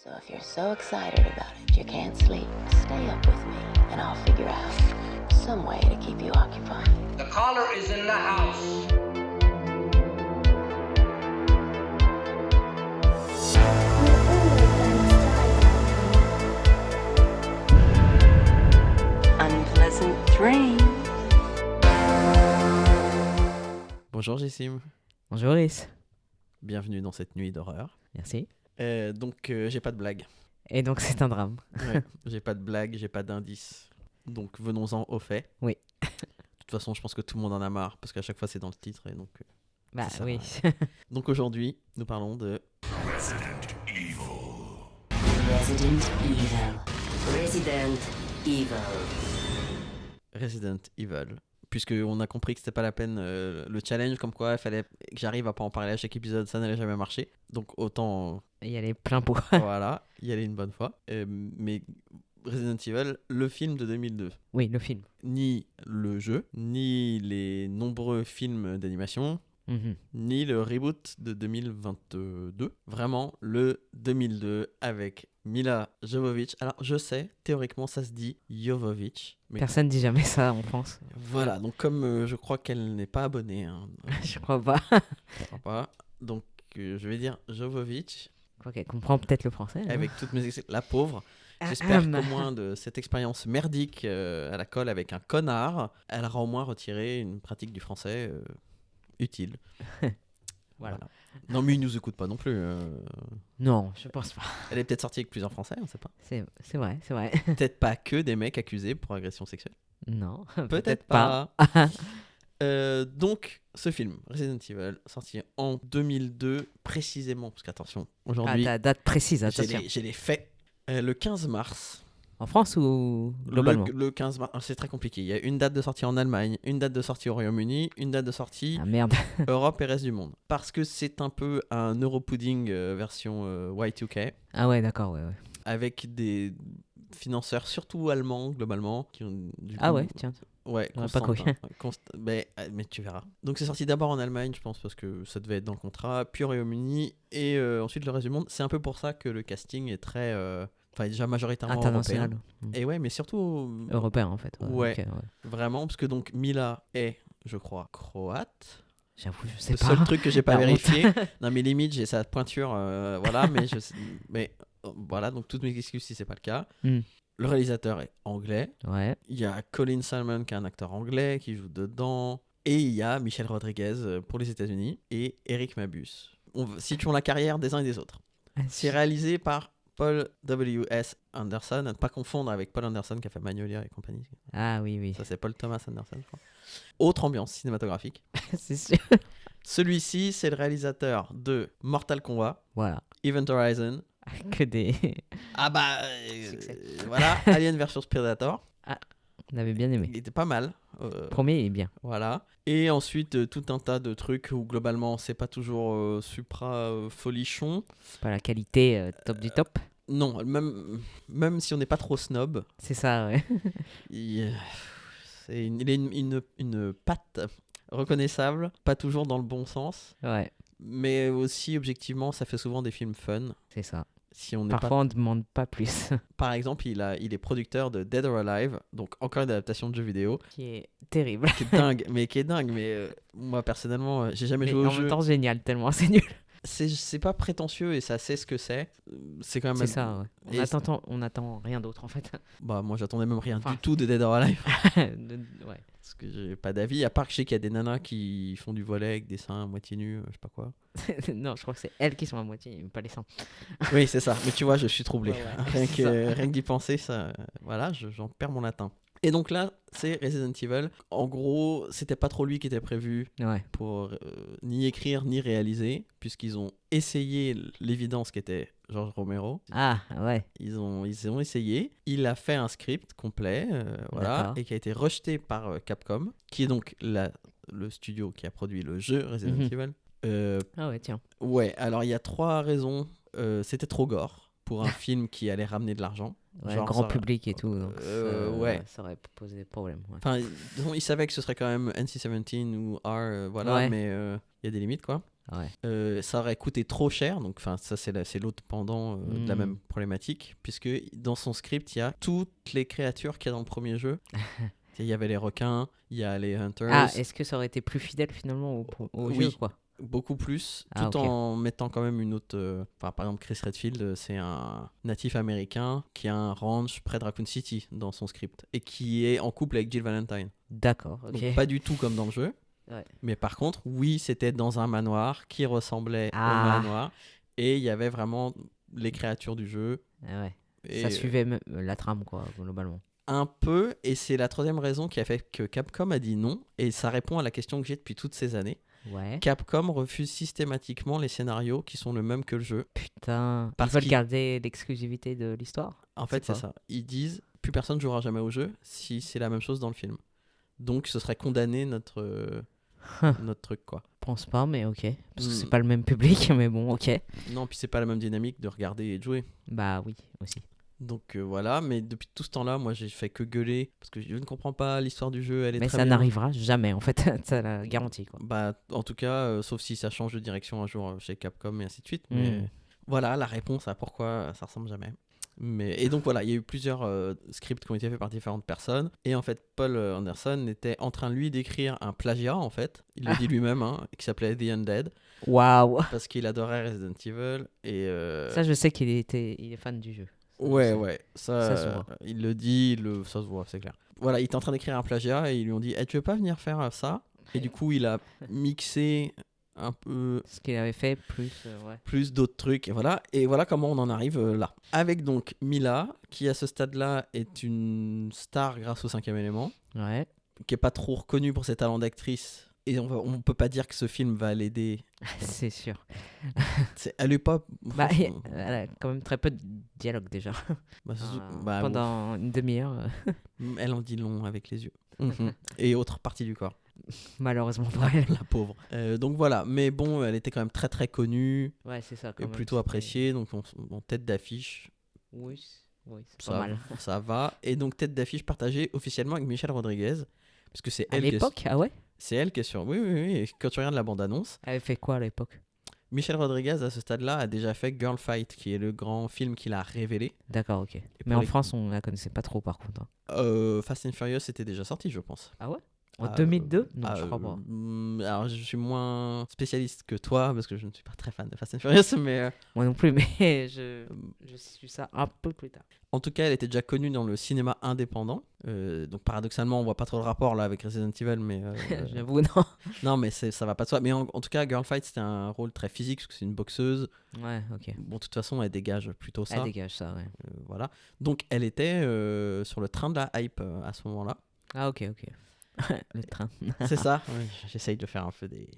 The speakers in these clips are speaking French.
So if you're so excited about it you can't sleep, stay up with me and I'll figure out some way to keep you occupied. The caller is in the house. Unpleasant dreams. Bonjour Jessim, Bonjour Iris. bienvenue dans cette nuit d'horreur. Merci. J'ai pas de blague. Et donc c'est un drame. Ouais, j'ai pas de blague, j'ai pas d'indice. Donc venons-en aux faits. Oui. De toute façon, je pense que tout le monde en a marre parce qu'à chaque fois c'est dans le titre et donc. Bah ça oui. Donc aujourd'hui, nous parlons de Resident Evil. Resident Evil. Resident Evil. Puisqu'on a compris que c'était pas la peine le challenge, comme quoi il fallait que j'arrive à pas en parler à chaque épisode, ça n'allait jamais marcher. Donc autant Il y a les pleins pots. voilà, y aller une bonne fois. Mais Resident Evil, le film de 2002. Oui, le film. Ni le jeu, ni les nombreux films d'animation, Mhm. ni le reboot de 2022. Vraiment, le 2002 avec Mila Jovovich. Alors, je sais, théoriquement, ça se dit Jovovich. Mais Personne dit jamais ça en France. voilà, donc comme je crois qu'elle n'est pas abonnée, hein, Je crois pas. je crois pas. Donc, je vais dire Jovovich Je crois qu'elle comprend peut-être le français. non avec toutes mes la pauvre. Ah, J'espère ah, qu'au moins de cette expérience merdique à la colle avec un connard, elle aura au moins retiré une pratique du français utile. Voilà. Non, mais il nous écoute pas non plus. Non, je pense pas. Elle est peut-être sortie avec plusieurs Français, on sait pas. C'est vrai, c'est vrai. Peut-être pas que des mecs accusés pour agression sexuelle. Non, Peut-être pas. Donc, ce film, Resident Evil, sorti en 2002 précisément, parce qu'attention, Ah, aujourd'hui, ta date précise, j'ai attention. les faits. Le 15 mars. En France ou globalement Le 15 mars, c'est très compliqué. Il y a une date de sortie en Allemagne, une date de sortie au Royaume-Uni, une date de sortie Ah merde. Europe et reste du monde. Parce que c'est un peu un Europudding version Y2K, Ah ouais, d'accord, ouais. avec des financeurs surtout allemands globalement qui ont du Ah coup- ouais, tiens. ouais, On a pas Constantin. Mais tu verras. Donc c'est sorti d'abord en Allemagne, je pense, parce que ça devait être dans le contrat, puis au Royaume-Uni et ensuite le reste du monde. C'est un peu pour ça que le casting est très déjà majoritairement International. européen. Mm. Et ouais, mais surtout Européen en fait. Ouais. Ok, vraiment, parce que donc Mila est, je crois, croate. J'avoue, je sais Le pas. seul truc que j'ai pas La honte. vérifié. Non, mais limite, j'ai sa pointure, voilà, mais voilà, donc toutes mes excuses si c'est pas le cas. Mm. Le réalisateur est anglais. Ouais. Il y a Colin Salmon qui est un acteur anglais qui joue dedans. Et il y a Michelle Rodriguez pour les États-Unis et Eric Mabus. Situons la carrière des uns et des autres. C'est réalisé par Paul W.S. Anderson, à ne pas confondre avec Paul Anderson qui a fait Magnolia et compagnie. Ah oui, oui. Ça, c'est Paul Thomas Anderson, je crois. Autre ambiance cinématographique. C'est sûr. Celui-ci, c'est le réalisateur de Mortal Kombat, Voilà. Event Horizon. Que des. Ah bah, Succès. voilà, Alien vs Predator. On avait bien aimé. Il était pas mal. Premier est bien. Voilà. Et ensuite, tout un tas de trucs où globalement, c'est pas toujours folichon. Pas la qualité top du top. Non, même si on n'est pas trop snob, C'est ça, ouais. il a une patte reconnaissable, pas toujours dans le bon sens, Ouais, mais aussi objectivement, ça fait souvent des films fun. c'est ça. Si on n'est Parfois, on ne demande pas plus. Par exemple, il est producteur de Dead or Alive, donc encore une adaptation de jeu vidéo, Qui est terrible. qui est dingue, mais moi personnellement, j'ai jamais Mais joué au en jeu. même temps, génial, tellement c'est nul. C'est pas prétentieux et ça sait ce que c'est. C'est quand même. C'est ça, ouais. Et On attend rien d'autre, en fait. Bah, moi, j'attendais même rien Enfin. du tout de Dead or Alive. Ouais. Parce que j'ai pas d'avis, à part que je sais qu'il y a des nanas qui font du volet avec des seins à moitié nus, je sais pas quoi. Non, je crois que c'est elles qui sont à moitié, pas les seins. Oui, c'est ça. Mais tu vois, je suis troublé. Ouais, ouais, Rien c'est que d'y penser, ça, voilà, j'en perds mon latin. Et donc là, c'est Resident Evil. En gros, c'était pas trop lui qui était prévu Ouais. pour ni écrire ni réaliser, puisqu'ils ont essayé l'évidence qui était George Romero. Ah, ouais. Ils ont essayé. Il a fait un script complet, voilà, D'accord. et qui a été rejeté par Capcom, qui est donc le studio qui a produit le jeu Resident Mhm. Evil. Ah ouais, tiens. Ouais, alors il y a 3 raisons. C'était trop gore pour un film qui allait ramener de l'argent. Ouais, Genre, grand ça- public et tout. Donc ouais. Ça aurait posé des problèmes. Ouais. Enfin, disons, ils savaient que ce serait quand même NC-17 ou R, voilà, Ouais. mais il y a des limites, quoi. Ouais. Ça aurait coûté trop cher, donc ça c'est l'autre pendant de la Mm. même problématique, puisque dans son script il y a toutes les créatures qu'il y a dans le premier jeu. Il y avait les requins, il y a les hunters, Ah, est-ce que ça aurait été plus fidèle finalement au Oui. jeu, quoi? beaucoup plus, Ah, tout ok. en mettant quand même une autre... par exemple Chris Redfield, c'est un natif américain qui a un ranch près de Raccoon City dans son script, et qui est en couple avec Jill Valentine. D'accord, ok. Donc pas du tout comme dans le jeu. Ouais. Mais par contre, oui, c'était dans un manoir qui ressemblait au Ah. manoir. Et il y avait vraiment les créatures du jeu. Ah ouais. Et Ça suivait la trame, quoi, globalement. un peu. Et c'est la troisième raison qui a fait que Capcom a dit non. Et ça répond à la question que j'ai depuis toutes ces années. Ouais. Capcom refuse systématiquement les scénarios qui sont le même que le jeu. Putain. Parce Ils veulent qu'ils- garder l'exclusivité de l'histoire? En fait, c'est C'est ça. Ils disent plus personne jouera jamais au jeu si c'est la même chose dans le film. Donc ce serait condamner notre truc, quoi. Pense pas, mais ok. Parce que c'est Hmm. pas le même public, mais bon, ok. Non, puis c'est pas la même dynamique de regarder et de jouer. Bah oui, aussi. Donc voilà, mais depuis tout ce temps-là, moi j'ai fait que gueuler parce que je ne comprends pas l'histoire du jeu, elle est Mais très ça bien. n'arrivera jamais, en fait. Ça la garantie, quoi. Bah, en tout cas, sauf si ça change de direction un jour chez Capcom et ainsi de suite. Mm. Mais voilà la réponse à pourquoi ça ressemble jamais. Et donc voilà, il y a eu plusieurs scripts qui ont été faits par différentes personnes. Et en fait, Paul Anderson était en train, lui, d'écrire un plagiat, en fait. Il le dit lui-même, hein, qui s'appelait The Undead, Waouh. parce qu'il adorait Resident Evil. Et, Ça, je sais qu'il est fan du jeu. Ça, je ouais, sais. ouais, Ça se voit. il le dit, ça se voit, c'est clair. Voilà, il était en train d'écrire un plagiat et ils lui ont dit tu veux pas venir faire ça? Et du coup, il a mixé un peu Ce qu'il avait fait, plus. Ouais. plus d'autres trucs, et voilà comment on en arrive là. Avec donc Mila, qui à ce stade-là est une star grâce au cinquième élément, Ouais. qui est pas trop reconnue pour ses talents d'actrice. Et on peut pas dire que ce film va l'aider. C'est sûr. Elle est pas. Bah, franchement, elle a quand même très peu de dialogue déjà. surtout- Ah, pendant une demi-heure, elle en dit long avec les yeux. Et autres parties du corps. malheureusement pour elle. La pauvre. Donc voilà, mais bon, elle était quand même très très connue Ouais, c'est ça. et Quand même, plutôt c'était- appréciée, donc en tête d'affiche, Oui, oui, c'est ça, pas mal. ça va. Et donc tête d'affiche partagée officiellement avec Michelle Rodriguez, parce que c'est À elle qui est, l'époque, ah ouais? c'est elle qui est sur. Oui, oui, oui. Et quand tu regardes la bande-annonce, Elle avait fait quoi à l'époque? Michelle Rodriguez à ce stade-là a déjà fait Girl Fight, qui est le grand film qu'il a révélé. D'accord, ok. Mais pour en les- France, on la connaissait pas trop par contre. Fast and Furious était déjà sorti, je pense. Ah ouais? En Ah, 2002? Non, je crois pas. Alors, je suis moins spécialiste que toi, parce que je ne suis pas très fan de Fast and Furious, mais Moi non plus, mais je suis ça un peu plus tard. en tout cas, elle était déjà connue dans le cinéma indépendant. Donc, paradoxalement, on voit pas trop le rapport là avec Resident Evil, mais J'avoue, non. non, mais ça va pas de soi. Mais en tout cas, Girl Fight, c'était un rôle très physique, parce que c'est une boxeuse. Ouais, ok. Bon, de toute façon, elle dégage plutôt ça. Elle dégage ça, ouais. Voilà. Donc, elle était sur le train de la hype à ce moment-là. Ah, ok, ok. Le train. C'est ça. Ouais, j'essaye de faire un peu des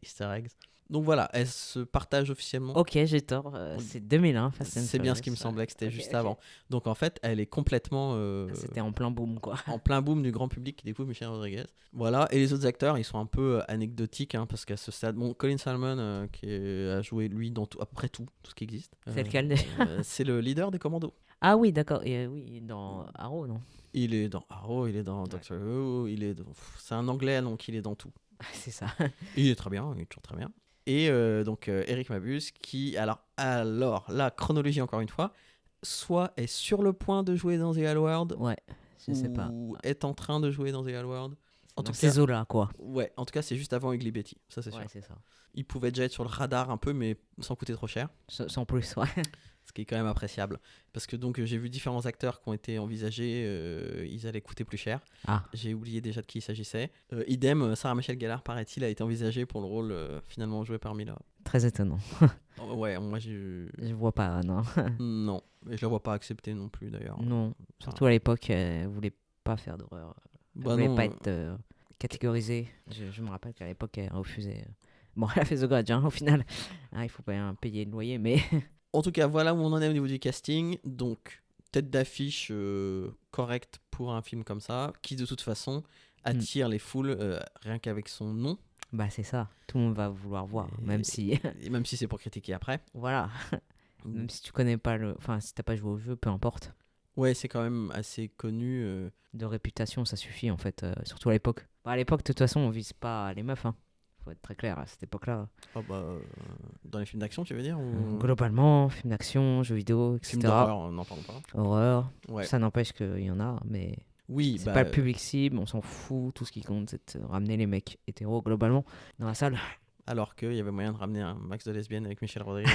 easter eggs. Donc voilà, elle se partage officiellement. Ok, j'ai tort. C'est 2001, Fast and C'est bien ce qui me Furious. semblait que c'était Ok, juste ok. avant. Donc en fait, elle est complètement C'était en plein boom, quoi. en plein boom du grand public qui découvre Michelle Rodriguez. Voilà, et les autres acteurs, ils sont un peu anecdotiques, hein, parce qu'à ce stade, bon, Colin Salmon, a joué lui dans à peu près tout ce qui existe. C'est lequel déjà? C'est le leader des commandos. Ah oui, d'accord. Et oui, dans Arrow, non? Il est dans Arrow, il est dans Doctor Who, c'est un anglais, donc il est dans tout. C'est ça. Il est très bien, il est toujours très bien. Et donc Eric Mabus qui, alors la chronologie encore une fois, soit est sur le point de jouer dans The Hellworld, Ouais, je sais pas. ou est en train de jouer dans The Hellworld. En Dans tout ces cas, eaux-là, quoi. ouais, en tout cas c'est juste avant Ugly Betty, ça c'est sûr. Ouais, c'est ça. Il pouvait déjà être sur le radar un peu, mais sans coûter trop cher, Sans plus, ouais. ce qui est quand même appréciable. Parce que donc j'ai vu différents acteurs qui ont été envisagés, ils allaient coûter plus cher. Ah, J'ai oublié déjà de qui il s'agissait. Idem, Sarah Michelle Gellar, paraît-il, a été envisagée pour le rôle finalement joué par Mila. très étonnant. Ouais, moi j'ai. Je vois pas, non. Non, et je la vois pas accepter non plus d'ailleurs. Non. Surtout à l'époque, elle voulait pas faire d'horreur. Elle Bah voulait non, pas être catégorisée. Je me rappelle qu'à l'époque, elle refusait. Bon, elle a fait The Grudge, hein, au final. Ah, il faut pas payer le loyer, mais. En tout cas, voilà où on en est au niveau du casting. Donc, tête d'affiche correcte pour un film comme ça, qui de toute façon attire les foules rien qu'avec son nom. Bah, c'est ça. Tout le monde va vouloir voir, même si. Et même si c'est pour critiquer après. Voilà. Même si tu connais pas le. Enfin, si t'as pas joué au jeu, peu importe. Ouais, c'est quand même assez connu. De réputation, ça suffit en fait, surtout à l'époque. Bah, à l'époque, de toute façon, on vise pas les meufs. Hein. faut être très clair à cette époque-là. Oh, dans les films d'action, tu veux dire ou... Globalement, film d'action, jeux vidéo, etc. Film d'horreur, n'en parlons pas. Horreur. Ouais. Ça n'empêche qu'il y en a, mais Oui, c'est pas le public cible, on s'en fout. Tout ce qui compte, c'est de ramener les mecs hétéros globalement dans la salle. alors qu'il y avait moyen de ramener un max de lesbiennes avec Michel Rodriguez.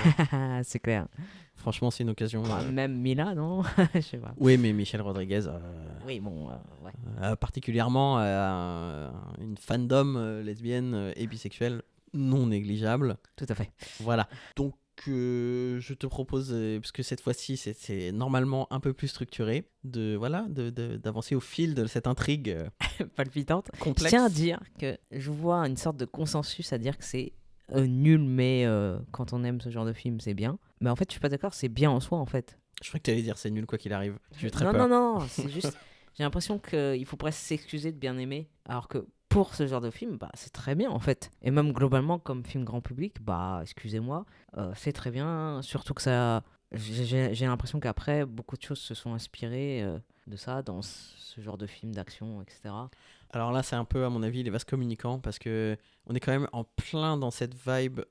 C'est clair. Franchement, c'est une occasion. Même Mila, non? Je sais pas. Oui, mais Michel Rodriguez, Oui, bon, ouais. particulièrement une fandom lesbienne et bisexuelle non négligeable. Tout à fait. Voilà. Donc, je te propose, puisque cette fois-ci, c'est normalement un peu plus structuré, d'avancer au fil de cette intrigue Palpitante. Je complexe. tiens à dire que je vois une sorte de consensus à dire que c'est nul, mais quand on aime ce genre de film, c'est bien. Mais en fait, je suis pas d'accord, c'est bien en soi, en fait. Je crois que tu allais dire c'est nul quoi qu'il arrive. J'ai eu très non, peur. non, c'est juste... J'ai l'impression qu'il faut presque s'excuser de bien aimer, alors que pour ce genre de film, c'est très bien, en fait. Et même globalement, comme film grand public, excusez-moi, c'est très bien, surtout que ça... J'ai l'impression qu'après, beaucoup de choses se sont inspirées de ça dans ce genre de film d'action, etc. Alors là, c'est un peu, à mon avis, les vases communicants, parce que on est quand même en plein dans cette vibe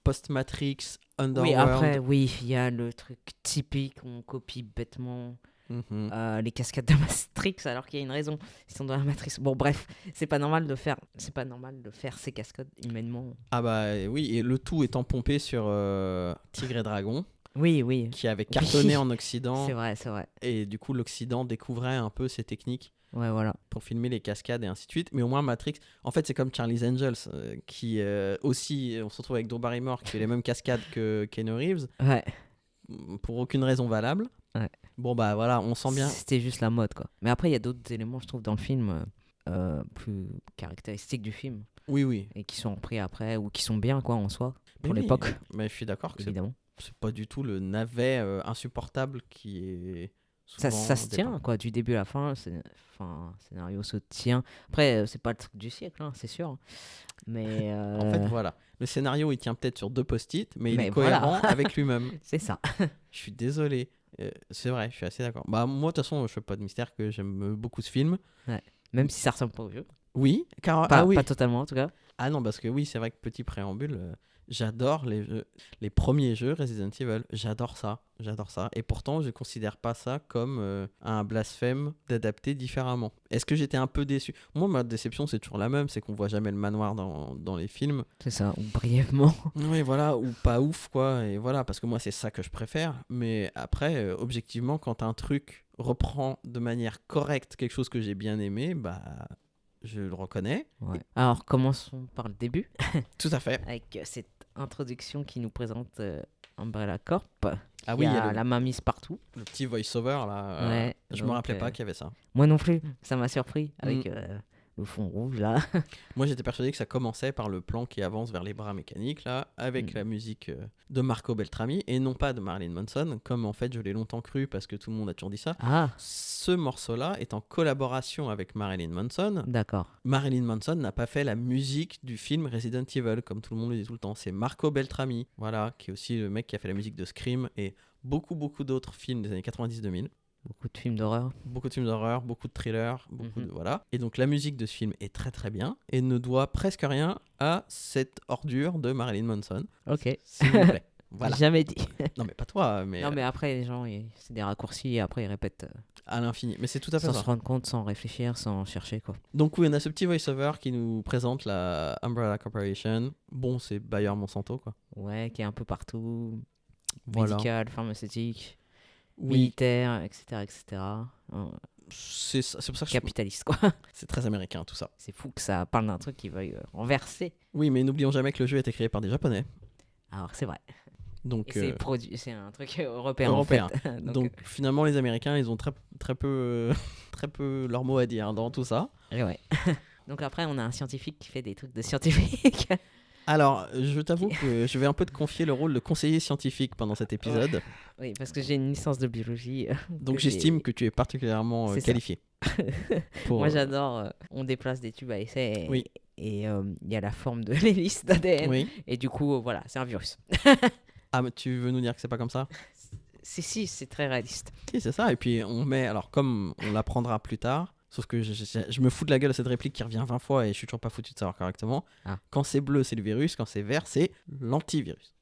post-Matrix, Underworld. Oui, après, oui, il y a le truc typique, on copie bêtement Mhm. les cascades de Matrix, alors qu'il y a une raison, ils sont dans la matrice. Bon, bref, c'est pas normal de faire ces cascades humainement. Ah oui, et le tout étant pompé sur Tigre et Dragon, Oui, qui avait cartonné en Occident, c'est vrai. et du coup l'Occident découvrait un peu ces techniques Ouais, voilà. pour filmer les cascades et ainsi de suite. Mais au moins Matrix, en fait c'est comme Charlie's Angels, qui aussi, on se retrouve avec Drew Barrymore qui fait les mêmes cascades que Keanu Reeves, Ouais. pour aucune raison valable. Ouais. Bon voilà, on sent bien. C'était juste la mode, quoi. Mais après, il y a d'autres éléments, je trouve, dans le film plus caractéristiques du film Oui. et qui sont repris après ou qui sont bien, quoi, en soi, pour Mais oui, l'époque, mais je suis d'accord que évidemment. c'est pas du tout le navet insupportable qui est souvent Ça se dépeint. tient, quoi, du début à la fin. Le scénario se tient. Après, c'est pas le truc du siècle, hein, c'est sûr. Mais En fait, voilà. Le scénario, il tient peut-être sur 2 post-it, mais il Mais est cohérent voilà. avec lui-même. c'est ça. Je suis désolé. C'est vrai, je suis assez d'accord. Moi, de toute façon, je fais pas de mystère que j'aime beaucoup ce film. Même si ça ressemble pas au jeu. Oui, car... Pas, oui. pas totalement, en tout cas. Ah non, parce que oui, c'est vrai que petit préambule, j'adore les premiers jeux Resident Evil. J'adore ça. Et pourtant, je considère pas ça comme un blasphème d'adapter différemment. Est-ce que j'étais un peu déçu? Moi, ma déception, c'est toujours la même, c'est qu'on voit jamais le manoir dans les films. C'est ça, ou brièvement. Oui, voilà, ou pas ouf, quoi. Et voilà, parce que moi, c'est ça que je préfère. Mais après, objectivement, quand un truc reprend de manière correcte quelque chose que j'ai bien aimé, je le reconnais. Ouais. Alors, commençons par le début, Tout à fait. avec cette introduction qui nous présente Umbrella Corp. Ah Il oui, y il y a a la main mise partout. le petit voice-over, là. Ouais, Je me donc, rappelais pas qu'il y avait ça. Moi non plus, ça m'a surpris avec le fond rouge, là. Moi, j'étais persuadé que ça commençait par le plan qui avance vers les bras mécaniques, là, avec la musique de Marco Beltrami, et non pas de Marilyn Manson, comme en fait je l'ai longtemps cru, parce que tout le monde a toujours dit ça. Ah, Ce morceau-là est en collaboration avec Marilyn Manson. d'accord. Marilyn Manson n'a pas fait la musique du film Resident Evil, comme tout le monde le dit tout le temps. C'est Marco Beltrami, voilà, qui est aussi le mec qui a fait la musique de Scream et beaucoup d'autres films des années 90-2000. Beaucoup de films d'horreur. Beaucoup de films d'horreur, beaucoup de thrillers, beaucoup Mhm. de... Voilà. Et donc la musique de ce film est très très bien et ne doit presque rien à cette ordure de Marilyn Manson. Ok. S'il vous plaît. Voilà. Jamais dit. Non mais pas toi, mais, Non, mais après, les gens, c'est des raccourcis et après, ils répètent à l'infini. Mais c'est tout à fait sans ça. se rendre compte, sans réfléchir, sans chercher, quoi. Donc oui, on a ce petit voice-over qui nous présente la Umbrella Corporation. Bon, c'est Bayer Monsanto, quoi. Ouais, qui est un peu partout. Voilà. Médical, pharmaceutique, Oui, militaire, etc. c'est pour ça que Capitaliste, quoi. c'est très américain tout ça. C'est fou que ça parle d'un truc qui veuille renverser. Oui, mais n'oublions jamais que le jeu a été créé par des Japonais. Alors, c'est vrai. Donc, Et c'est un truc européen, européen. en fait. Donc finalement, les Américains, ils ont très peu, très peu leur mot à dire dans tout ça. Ouais. Donc après, on a un scientifique qui fait des trucs de scientifique. Alors, je t'avoue que je vais un peu te confier le rôle de conseiller scientifique pendant cet épisode. Oui, parce que j'ai une licence de biologie. Donc que j'estime que tu es particulièrement C'est ça. qualifié. pour, Moi, j'adore. On déplace des tubes à essai. Oui. Et il y a la forme de l'hélice d'ADN. Oui. Et du coup, voilà, c'est un virus. Ah, mais tu veux nous dire que c'est pas comme ça? Si, c'est très réaliste. Si, c'est ça. Et puis on met, alors comme on l'apprendra plus tard, Sauf que je me fous de la gueule à cette réplique qui revient 20 fois et je suis toujours pas foutu de savoir correctement. Ah. Quand c'est bleu, c'est le virus. Quand c'est vert, c'est l'antivirus.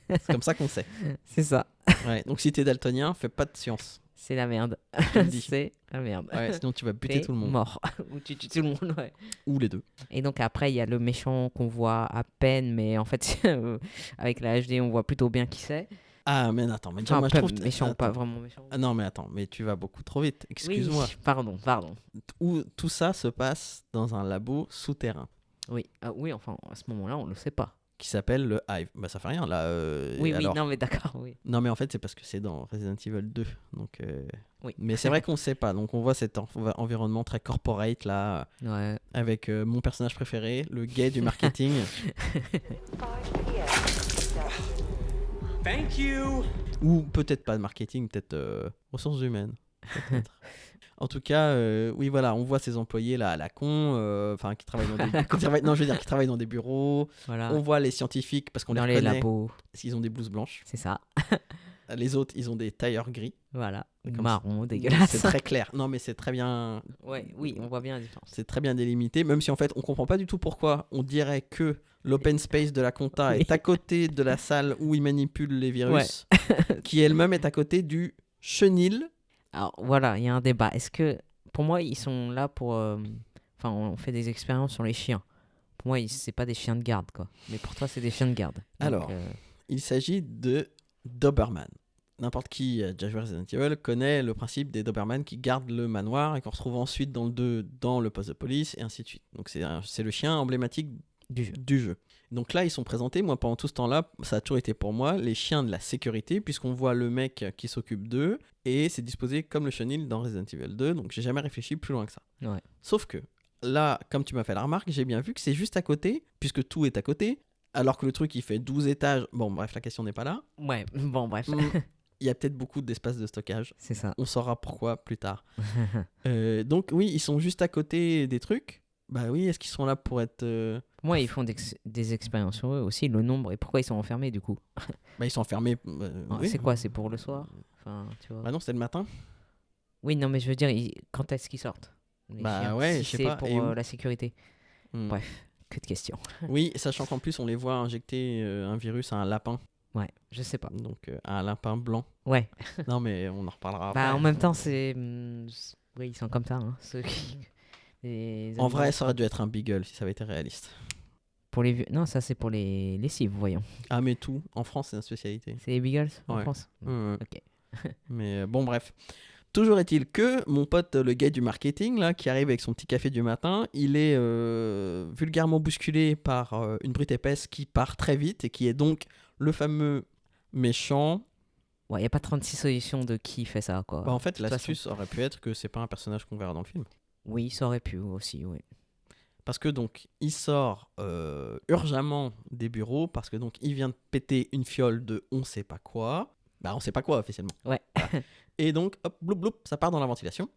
C'est comme ça qu'on sait. C'est ça. Ouais, donc si t'es daltonien, fais pas de science. C'est la merde. Je te le dis. C'est la merde. Ouais, sinon tu vas buter T'es tout le monde. mort. Ou tu tues tout le monde, ouais. Ou les deux. Et donc après, il y a le méchant qu'on voit à peine, mais en fait, avec la HD, on voit plutôt bien qui c'est. Ah, mais attends, mais déjà, Enfin, moi je pas trouve. méchant, Attends. pas vraiment méchant. Ah non, mais attends, mais tu vas beaucoup trop vite. Excuse-moi. Oui, pardon. Où tout ça se passe dans un labo souterrain Oui, oui, enfin, à ce moment-là, on le sait pas. qui s'appelle le Hive. Bah, ça fait rien là. Oui, alors... non, mais d'accord, oui. Non, mais en fait, c'est parce que c'est dans Resident Evil 2. Donc, Oui. Mais c'est vrai qu'on sait pas. Donc, on voit cet environnement très corporate là, Ouais. avec mon personnage préféré, le gay du marketing. Thank you. Ou peut-être pas de marketing, peut-être ressources humaines. Peut-être. En tout cas, oui, voilà, on voit ces employés là à la con, enfin qui travaillent dans des, qui travaillent dans des bureaux. Voilà. On voit les scientifiques parce qu'on les Dans les reconnaît, labos, s'ils ont des blouses blanches. c'est ça. Les autres, ils ont des tailleurs gris. Voilà. Comme Marron, dégueulasse. C'est très clair. Non, mais c'est très bien. Ouais, oui, on voit bien la différence. C'est très bien délimité, même si en fait on comprend pas du tout pourquoi on dirait que l'open space de la compta Oui. est à côté de la salle où ils manipulent les virus, qui elle-même est à côté du chenil. Alors voilà, il y a un débat. Est-ce que, pour moi, ils sont là pour... Enfin, on fait des expériences sur les chiens. Pour moi, c'est pas des chiens de garde, quoi. Mais pour toi, c'est des chiens de garde. Donc, Alors, il s'agit de Doberman. N'importe qui a déjà joué à Resident Evil connaît le principe des Doberman qui gardent le manoir et qu'on retrouve ensuite dans le 2 dans le poste de police et ainsi de suite. Donc c'est le chien emblématique du jeu. Donc là, ils sont présentés. Moi, pendant tout ce temps-là, ça a toujours été pour moi les chiens de la sécurité, puisqu'on voit le mec qui s'occupe d'eux et c'est disposé comme le chenil dans Resident Evil 2. Donc j'ai jamais réfléchi plus loin que ça. Ouais. Sauf que là, comme tu m'as fait la remarque, j'ai bien vu que c'est juste à côté, puisque tout est à côté, alors que le truc il fait 12 étages. Bon, bref, la question n'est pas là. Ouais, bon, bref. Il y a peut-être beaucoup d'espace de stockage. C'est ça. On saura pourquoi plus tard. Donc oui, ils sont juste à côté des trucs. Bah oui, est-ce qu'ils sont là pour être... Moi, ils font des expériences sur eux aussi, le nombre. Et pourquoi ils sont enfermés, du coup? Bah ils sont enfermés. Oui. C'est quoi? C'est pour le soir? Enfin, tu vois. Bah non, c'était le matin. Oui, non, mais je veux dire, quand est-ce qu'ils sortent? Les Bah chiens, ouais, si je sais c'est pas. pour Et où la sécurité. Hmm. Bref, que de questions. Oui, sachant qu'en plus, on les voit injecter un virus à un lapin. Ouais, je sais pas. Donc à un lapin blanc. Ouais. Non, mais on en reparlera Bah, après. en même temps, c'est... Oui, ils sont comme ça, hein, ceux qui... En vrai, ça aurait dû être un beagle si ça avait été réaliste. Pour les vieux... Non, ça, c'est pour les lessives, voyons. Ah, mais tout. En France, c'est une spécialité. C'est les beagles en Ouais. France? Ok. Mais bon, bref. Toujours est-il que mon pote, le gars du marketing, là, qui arrive avec son petit café du matin, il est vulgairement bousculé par une brute épaisse qui part très vite et qui est donc le fameux méchant. Ouais, il n'y a pas 36 solutions de qui fait ça, quoi. Bah, en fait, De toute l'astuce aurait pu être que c'est pas un personnage qu'on verra dans le film. Oui, ça aurait pu aussi, oui. Parce que donc, il sort urgemment des bureaux, parce que donc, il vient de péter une fiole de on sait pas quoi. Bah, on sait pas quoi, officiellement. Ouais. Voilà. Et donc, hop, bloup, bloup, ça part dans la ventilation.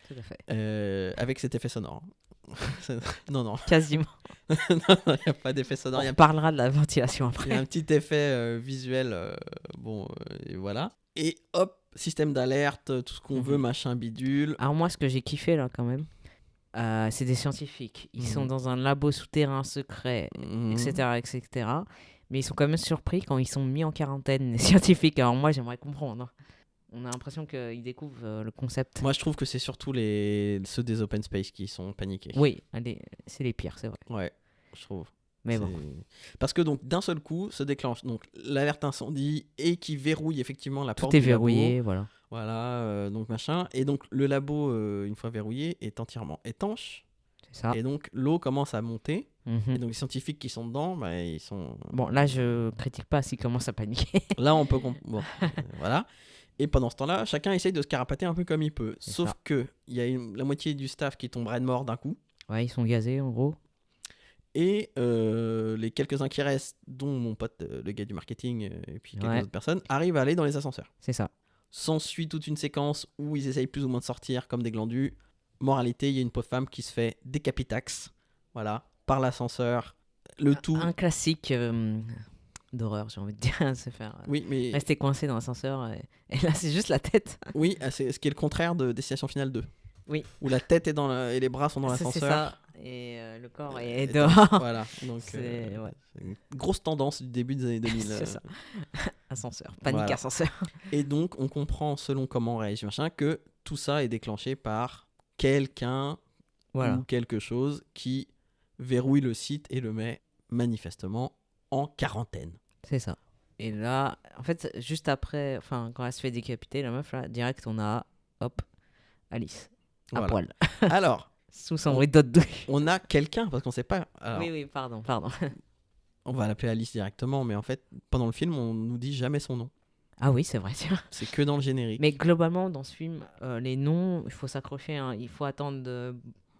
Tout à fait. Avec cet effet sonore. non. Quasiment. Il n'y a pas d'effet sonore. On parlera de la ventilation Il y a après. un petit effet visuel. Et voilà. Et hop, système d'alerte, tout ce qu'on veut, machin bidule. Alors moi, ce que j'ai kiffé, là, quand même, c'est des scientifiques. Ils sont dans un labo souterrain secret, etc. Mais ils sont quand même surpris quand ils sont mis en quarantaine, les scientifiques. Alors moi, j'aimerais comprendre. On a l'impression qu'ils découvrent le concept. Moi, je trouve que c'est surtout ceux des open space qui sont paniqués. Oui, c'est les pires, c'est vrai. Ouais, je trouve. Mais bon. Parce que donc, d'un seul coup, se déclenche donc l'alerte incendie et qui verrouille effectivement la porte Tout est du labo. verrouillé, voilà. Voilà, donc machin. Et donc, le labo, une fois verrouillé, est entièrement étanche. C'est ça. Et donc, l'eau commence à monter. Mhm. Et donc, les scientifiques qui sont dedans, bah, ils sont... Bon, là, je critique pas s'ils commencent à paniquer. Là, on peut... Bon, voilà. Et pendant ce temps-là, chacun essaye de se carapater un peu comme il peut. C'est Sauf ça. que il y a la moitié du staff qui tomberait de mort d'un coup. Ouais, ils sont gazés, en gros. Et les quelques-uns qui restent, dont mon pote, le gars du marketing, et puis quelques autres personnes, arrivent à aller dans les ascenseurs. C'est ça. S'ensuit toute une séquence où ils essayent plus ou moins de sortir comme des glandus. Moralité, il y a une pauvre femme qui se fait décapitax, voilà, par l'ascenseur. Le tout... Un classique d'horreur, j'ai envie de dire. Se faire Oui, mais... rester coincé dans l'ascenseur. Et là, c'est juste la tête. Oui, c'est ce qui est le contraire de Destination Finale 2. Oui. Où la tête est et les bras sont dans C'est l'ascenseur. ça. Et le corps est dehors. Voilà, donc C'est c'est une grosse tendance du début des années 2000. C'est ça. Ascenseur. Panique Voilà. ascenseur. Et donc, on comprend, selon comment on réagit, machin, que tout ça est déclenché par quelqu'un Voilà. ou quelque chose qui verrouille le site et le met manifestement en quarantaine. C'est ça. Et là, en fait, juste après, enfin, quand elle se fait décapiter, la meuf, là, direct, on a, hop, Alice. À Voilà. poil. Alors, Sous son rideau de douche. on a quelqu'un, parce qu'on sait pas. Alors, Oui, pardon. on va l'appeler Alice directement, mais en fait, pendant le film, on nous dit jamais son nom. Ah oui, c'est vrai, tiens. C'est que dans le générique. Mais globalement, dans ce film, les noms, il faut s'accrocher. Hein. Il faut attendre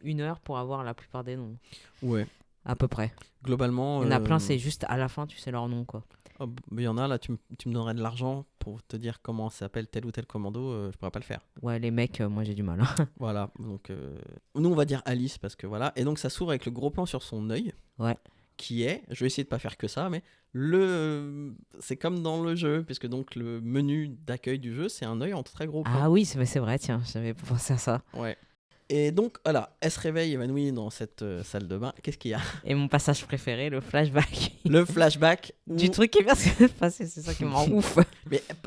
1 heure pour avoir la plupart des noms. Ouais. À peu près. Globalement. Il y en a plein, c'est juste à la fin, tu sais leur nom, quoi. Mais il y en a, là, tu me donnerais de l'argent pour te dire comment s'appelle tel ou tel commando, je pourrais pas le faire. Ouais, les mecs, moi j'ai du mal. Hein. Voilà, donc nous on va dire Alice parce que voilà, et donc ça s'ouvre avec le gros plan sur son œil, Ouais. qui est, je vais essayer de pas faire que ça, mais c'est comme dans le jeu, puisque donc le menu d'accueil du jeu c'est un œil en très gros plan. Ah oui, c'est vrai, tiens, j'avais pas pensé à ça. Ouais. Et donc voilà, elle se réveille évanouie dans cette salle de bain. Qu'est-ce qu'il y a? Et mon passage préféré, le flashback. Le flashback Du où- truc qui vient se passer, c'est ça qui me rend ouf.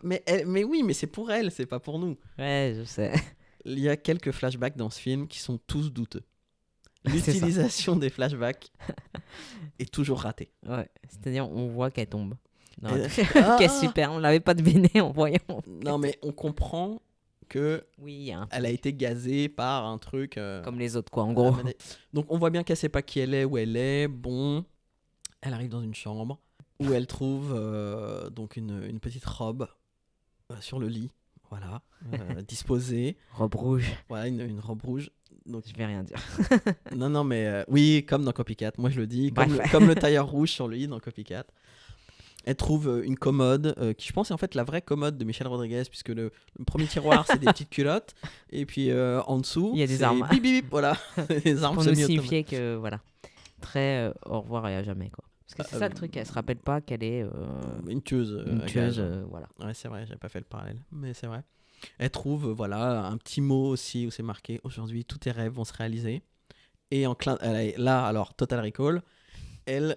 mais oui, mais c'est pour elle, c'est pas pour nous. Ouais, je sais. Il y a quelques flashbacks dans ce film qui sont tous douteux. C'est ça. L'utilisation des flashbacks est toujours ratée. Ouais, c'est-à-dire on voit qu'elle tombe. Non, Et- qu'elle est super, on l'avait pas deviné en voyant. Non, mais on comprend que Oui, hein, elle a été gazée par un truc. comme les autres, quoi, en gros. Donc on voit bien qu'elle sait pas qui elle est, où elle est. Bon, elle arrive dans une chambre où elle trouve donc une petite robe sur le lit, voilà, disposée. Robe rouge, Voilà, une robe rouge. Donc je vais rien dire. non, mais oui, comme dans Copycat. Moi je le dis, Bref. comme le tailleur rouge sur le lit dans Copycat. Elle trouve une commode qui, je pense, est en fait la vraie commode de Michel Rodriguez, puisque le premier tiroir, c'est des petites culottes. Et puis en dessous, Il y a des c'est armes. Bip, bip, bip, voilà. Des armes Pour nous semi-automatiques. signifier que, voilà, très au revoir et à jamais, quoi. Parce que c'est ça le truc, elle se rappelle pas qu'elle est Une tueuse. une à tueuse, gage. voilà. Ouais, c'est vrai, j'ai pas fait le parallèle, mais c'est vrai. Elle trouve, voilà, un petit mot aussi où c'est marqué « Aujourd'hui, tous tes rêves vont se réaliser ». Et là, alors, Total Recall, elle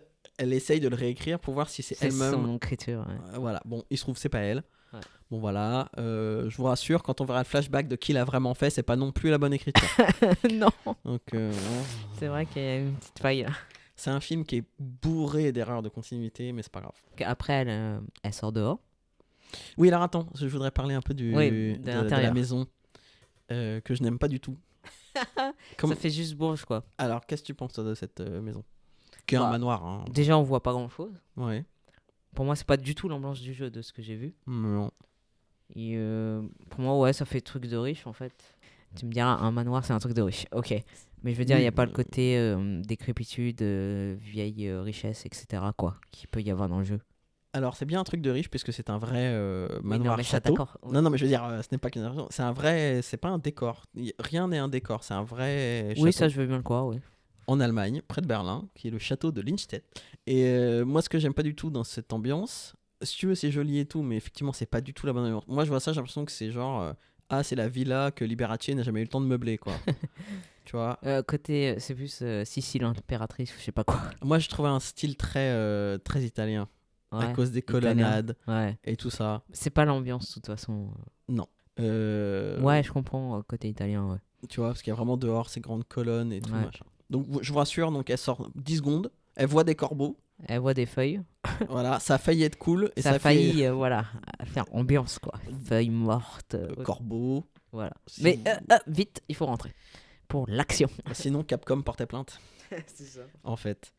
essaye de le réécrire pour voir si c'est C'est elle-même. son écriture, ouais. Voilà, bon, il se trouve c'est pas elle. Ouais. Bon voilà, je vous rassure, quand on verra le flashback de qui l'a vraiment fait, c'est pas non plus la bonne écriture. Non, Donc c'est vrai qu'il y a une petite faille, là. c'est un film qui est bourré d'erreurs de continuité, mais c'est pas grave. Après, elle sort dehors. Oui, alors attends, je voudrais parler un peu Oui, de de la l'intérieur. maison que je n'aime pas du tout. Comme- Ça fait juste bourge, quoi. Alors, qu'est-ce que tu penses toi, de cette maison? Qui est un Bah, manoir, hein. Déjà, on voit pas grand-chose. Ouais. Pour moi, c'est pas du tout l'ambiance du jeu de ce que j'ai vu. Non. Et pour moi, ouais, ça fait truc de riche en fait. Tu me diras, un manoir, c'est un truc de riche. Ok. Mais je veux dire, il Oui, n'y a pas le côté décrépitude, vieille richesse, etc. quoi, qu'il peut y avoir dans le jeu. Alors, c'est bien un truc de riche puisque c'est un vrai Oui, non, manoir mais ça, château. d'accord. Oui. Non, non, mais je veux dire, ce n'est pas qu'une argent, c'est un vrai, c'est pas un décor. Rien n'est un décor, c'est un vrai château. Oui, ça, je veux bien le croire, oui. En Allemagne, près de Berlin, qui est le château de Lindstedt. Et moi, ce que j'aime pas du tout dans cette ambiance, si tu veux, c'est joli et tout, mais effectivement, c'est pas du tout la bonne ambiance. Moi, je vois ça, j'ai l'impression que c'est genre, c'est la villa que Liberace n'a jamais eu le temps de meubler, quoi. Tu vois. Côté, c'est plus Sicile impératrice, ou je sais pas quoi. Moi, je trouvais un style très, très italien, à Ouais, cause des italien. colonnades Ouais. et tout ça. C'est pas l'ambiance, de toute façon. Ouais, je comprends, côté italien, ouais. Tu vois, parce qu'il y a vraiment dehors ces grandes colonnes et tout, Ouais. machin. Donc, je vous rassure, donc elle sort 10 secondes, elle voit des corbeaux. Elle voit des feuilles. Voilà, ça a failli être cool. Et ça a fait, failli, voilà, faire ambiance, quoi. Feuilles mortes. corbeaux. Voilà. Si- Mais vite, il faut rentrer. Pour l'action. Sinon, Capcom portait plainte, C'est ça. en fait.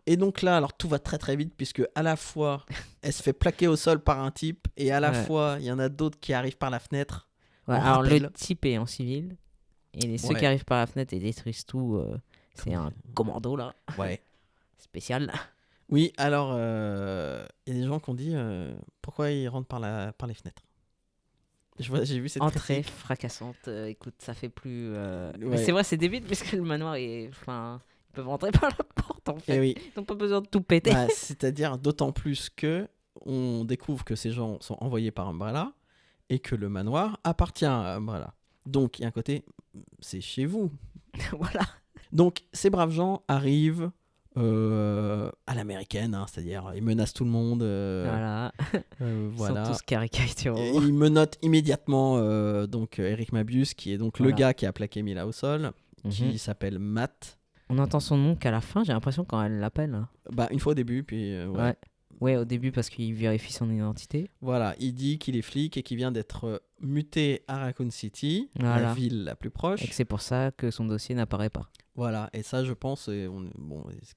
Et donc là, alors tout va très très vite, puisque à la fois, elle se fait plaquer au sol par un type, et à la Ouais. fois, il y en a d'autres qui arrivent par la fenêtre. Ouais, On alors rappelle. le type est en civil. Et ceux Ouais. qui arrivent par la fenêtre et détruisent tout, c'est un commando là, Ouais. spécial. Oui, alors, il y a des gens qui ont dit pourquoi ils rentrent par les fenêtres. J'ai vu cette Entrée critique. fracassante. Écoute, ça fait plus. Mais Ouais. c'est vrai, c'est débile puisque le manoir est. Enfin, ils peuvent rentrer par la porte en Eh fait. oui. Ils n'ont pas besoin de tout péter. Bah, c'est-à-dire d'autant plus que on découvre que ces gens sont envoyés par Umbrella et que le manoir appartient à Umbrella. Donc il y a un côté, c'est chez vous. Voilà. Donc ces braves gens arrivent à l'américaine, hein, c'est-à-dire ils menacent tout le monde. Voilà. Ils voilà. sont tous caricaturaux. Et ils menottent immédiatement donc Eric Mabius, qui est donc le Voilà. gars qui a plaqué Mila au sol, Mhm. qui s'appelle Matt. On entend son nom qu'à la fin, j'ai l'impression, quand elle l'appelle. Hein. Bah, une fois au début, puis ouais. Ouais, au début, parce qu'il vérifie son identité. Voilà, il dit qu'il est flic et qu'il vient d'être muté à Raccoon City, la Voilà. ville la plus proche. Et que c'est pour ça que son dossier n'apparaît pas. Voilà, et ça, je pense que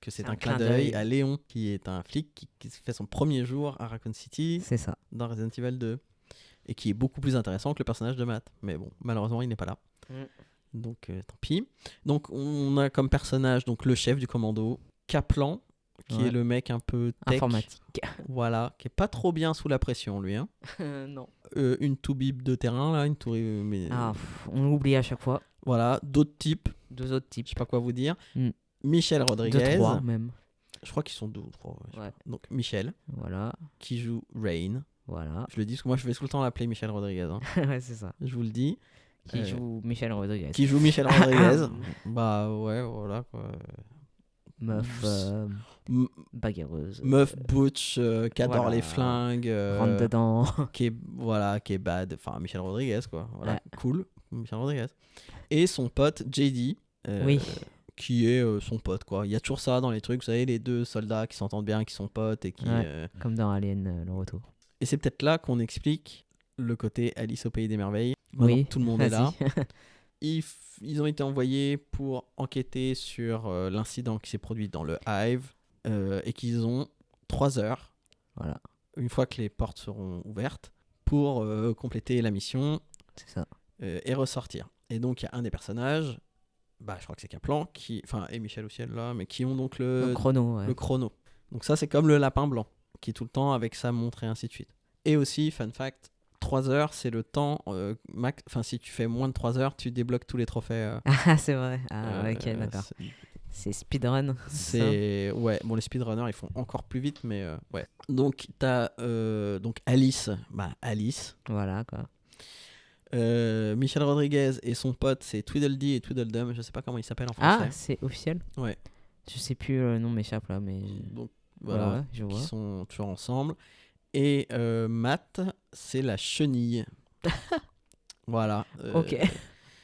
c'est C'est un un clin clin d'œil d'œil. à Léon, qui est un flic qui fait son premier jour à Raccoon City C'est ça. dans Resident Evil 2, et qui est beaucoup plus intéressant que le personnage de Matt. Mais bon, malheureusement, il n'est pas là. Donc, tant pis. Donc, on a comme personnage donc, le chef du commando, Kaplan, qui Ouais. est le mec un peu tech. Informatique. Voilà, qui est pas trop bien sous la pression, lui. Hein. Non. Une toubib de terrain, là, une toubib... mais Ah, on l'oublie à chaque fois. voilà, d'autres types, 2 autres je types. sais pas quoi vous dire. Mm. Michel 2, Rodriguez, 3 même. je crois qu'ils sont 2 ou 3. Ouais. Donc Michel, Voilà. qui joue Rain. Voilà. Je le dis parce que moi je vais tout le temps l'appeler Michel Rodriguez. Hein. Ouais, c'est ça. Je vous le dis. Qui joue Michel Rodriguez. Qui joue Michel Rodriguez. Bah ouais, voilà quoi. Meuf M- bagarreuse. Meuf butch, qui adore Voilà. les flingues. Rentre dedans. Qui est bad. Enfin, Michel Rodriguez quoi. Voilà, Ouais. cool. Michel Rodriguez. Et son pote JD. Oui. Qui est son pote quoi. Il y a toujours ça dans les trucs, vous savez, les deux soldats qui s'entendent bien, qui sont potes et qui. Ouais. Comme dans Alien, le retour. Et c'est peut-être là qu'on explique le côté Alice au pays des merveilles. Maintenant Oui. que tout le monde est là. Vas-y. Ils ont été envoyés pour enquêter sur l'incident qui s'est produit dans le Hive et qu'ils ont 3 heures, Voilà. une fois que les portes seront ouvertes, pour compléter la mission C'est ça. et ressortir. Et donc il y a un des personnages, bah, je crois que c'est Kaplan, et Michel aussi elle là, mais qui ont donc Le chrono, ouais. le chrono. Donc ça c'est comme le lapin blanc, qui est tout le temps avec sa montre et ainsi de suite. Et aussi, fun fact, 3 heures, c'est le temps max. Enfin, si tu fais moins de 3 heures, tu débloques tous les trophées. Ah, c'est vrai. Ah, ok, d'accord. C'est speedrun. C'est ouais. Bon, les speedrunners, ils font encore plus vite, mais ouais. Donc t'as donc Alice, Alice. Voilà, quoi. Michel Rodriguez et son pote, c'est Tweedledee et Tweedledum. Je sais pas comment ils s'appellent en Ah, français. c'est officiel. Ouais. Je sais plus, le nom m'échappe là, mais. Donc voilà, Ouais, je vois. qui sont toujours ensemble. Et Matt, c'est la chenille. Voilà. Ok.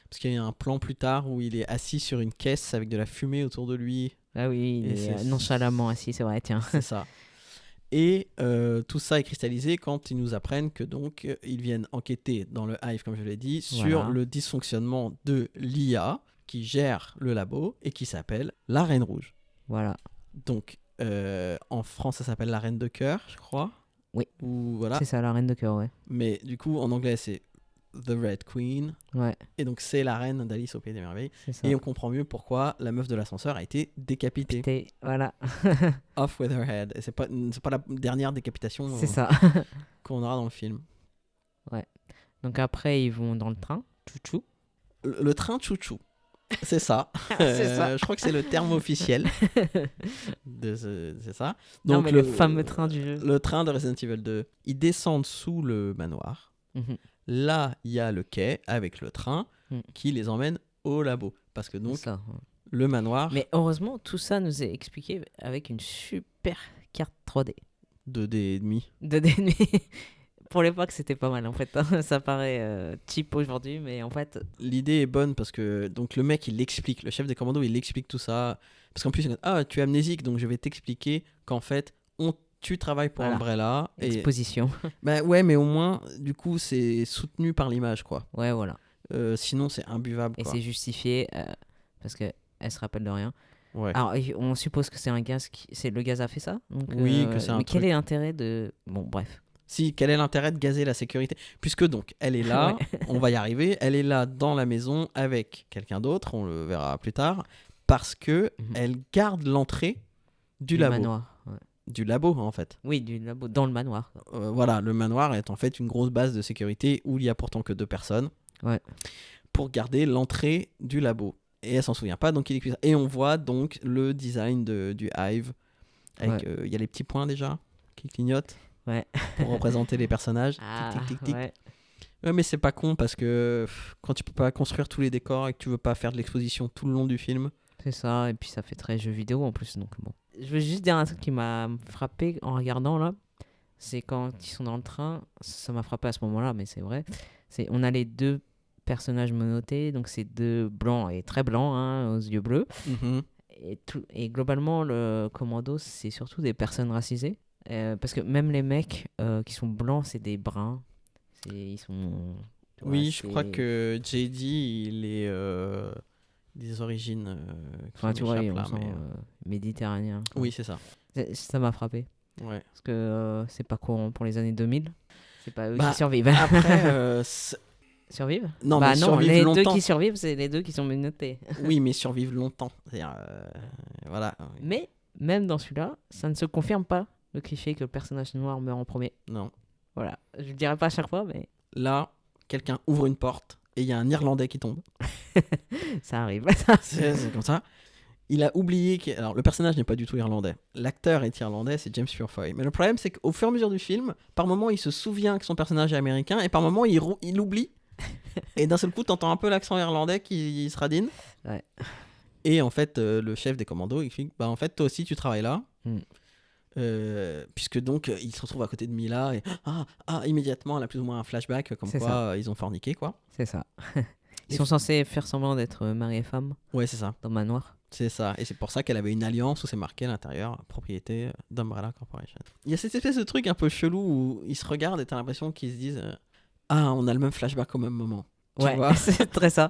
Parce qu'il y a un plan plus tard où il est assis sur une caisse avec de la fumée autour de lui. Ah oui, il Et est c'est- nonchalamment assis, c'est vrai, tiens. C'est ça. Et tout ça est cristallisé quand ils nous apprennent que donc ils viennent enquêter dans le Hive, comme je l'ai dit, sur Voilà. le dysfonctionnement de l'IA qui gère le labo et qui s'appelle la Reine Rouge. Voilà. Donc en France ça s'appelle la Reine de Cœur, je crois. Oui. Ou voilà. C'est ça, la reine de cœur, ouais. Mais du coup en anglais c'est The Red Queen. Ouais, Et donc c'est la reine d'Alice au Pays des Merveilles. c'est ça. Et on comprend mieux pourquoi la meuf de l'ascenseur a été décapitée. Voilà, Off with her head. Et c'est pas la dernière décapitation c'est ça. qu'on aura dans le film. Donc après, ils vont dans le train. Chouchou. Le train chouchou. C'est ça. C'est ça. Je crois que c'est le terme officiel. C'est ça. Non, Donc mais le fameux train du jeu. Le train de Resident Evil 2. Ils descendent sous le manoir. Mhm. Là, il y a le quai avec le train Mm. qui les emmène au labo. Parce que donc, C'est ça, ouais. le manoir Mais heureusement, tout ça nous est expliqué avec une super carte 3D. 2D et De nuit. Pour l'époque, c'était pas mal en fait. Hein. Ça paraît cheap aujourd'hui, mais en fait. L'idée est bonne parce que donc le mec il l'explique, le chef des commandos il explique tout ça. Parce qu'en plus, il dit, ah, tu es amnésique donc je vais t'expliquer qu'en fait, tu travailles pour Voilà. Umbrella. Et Exposition. bah ouais, mais au moins, du coup, c'est soutenu par l'image quoi. Ouais, voilà. Sinon, c'est imbuvable Et quoi. c'est justifié parce qu'elle se rappelle de rien. Ouais. Alors, on suppose que c'est un gaz qui. C'est le gaz a fait ça donc, Oui, que c'est un mais quel truc. est l'intérêt de. Bon, bref. Si, quel est l'intérêt de gazer la sécurité? Puisque donc, elle est là, on va y arriver, elle est là dans la maison avec quelqu'un d'autre, on le verra plus tard, parce que Mhm. elle garde l'entrée du labo. manoir. Ouais. Du labo en fait. Oui, du labo, dans le manoir. Voilà, le manoir est en fait une grosse base de sécurité où il y a pourtant que 2 personnes. Ouais. Pour garder l'entrée du labo. Et elle s'en souvient pas, donc il explique ça. Et on voit donc le design du Hive. Avec, il y a les petits points déjà qui clignotent Ouais. pour représenter les personnages. Ah, Tic, tic, tic, tic. ouais. Ouais, mais c'est pas con parce que quand tu peux pas construire tous les décors et que tu veux pas faire de l'exposition tout le long du film. C'est ça, et puis ça fait très jeu vidéo en plus, donc bon. Je veux juste dire un truc qui m'a frappé en regardant là, c'est quand ils sont dans le train, ça m'a frappé à ce moment-là, mais c'est vrai. On a les deux personnages menottés, donc c'est deux blancs et très blancs, hein, aux yeux bleus. Et globalement, le commando, c'est surtout des personnes racisées. Parce que même les mecs qui sont blancs, c'est des bruns. Ils sont. Oui, je crois que JD, il est des origines. Enfin, tu vois, m'échappent on là, sent méditerranéen. Oui, c'est ça. Ça m'a frappé. Ouais. Parce que c'est pas courant pour les années 2000. C'est pas eux Bah, qui survivent. Après, Survivent non, bah mais non, survivre les longtemps. deux qui survivent, c'est les deux qui sont menottés. Oui, mais survivre longtemps. C'est-à-dire, voilà. Mais même dans celui-là, ça ne se confirme pas le cliché que le personnage noir meurt en premier. Non. Voilà, je le dirai pas à chaque fois, mais Là, quelqu'un ouvre une porte et il y a un Irlandais qui tombe. ça arrive. C'est comme ça. Il a oublié que... Alors, le personnage n'est pas du tout irlandais. L'acteur est irlandais, c'est James Purefoy. Mais le problème, c'est qu'au fur et à mesure du film, par moment, il se souvient que son personnage est américain et par moment, il oublie. Et d'un seul coup, t'entends un peu l'accent irlandais qui se radine. Ouais. Et en fait, le chef des commandos, il explique, bah en fait, toi aussi, tu travailles là. Puisque donc, il se retrouve à côté de Mila et immédiatement, elle a plus ou moins un flashback comme C'est quoi ils ont forniqué, quoi. C'est ça. Ils sont censés faire semblant d'être mari et femme Ouais, c'est ça. dans Manoir. C'est ça. Et c'est pour ça qu'elle avait une alliance où c'est marqué à l'intérieur propriété d'Umbrella Corporation. Il y a cette espèce de truc un peu chelou où ils se regardent et t'as l'impression qu'ils se disent on a le même flashback au même moment. Tu vois c'est très ça.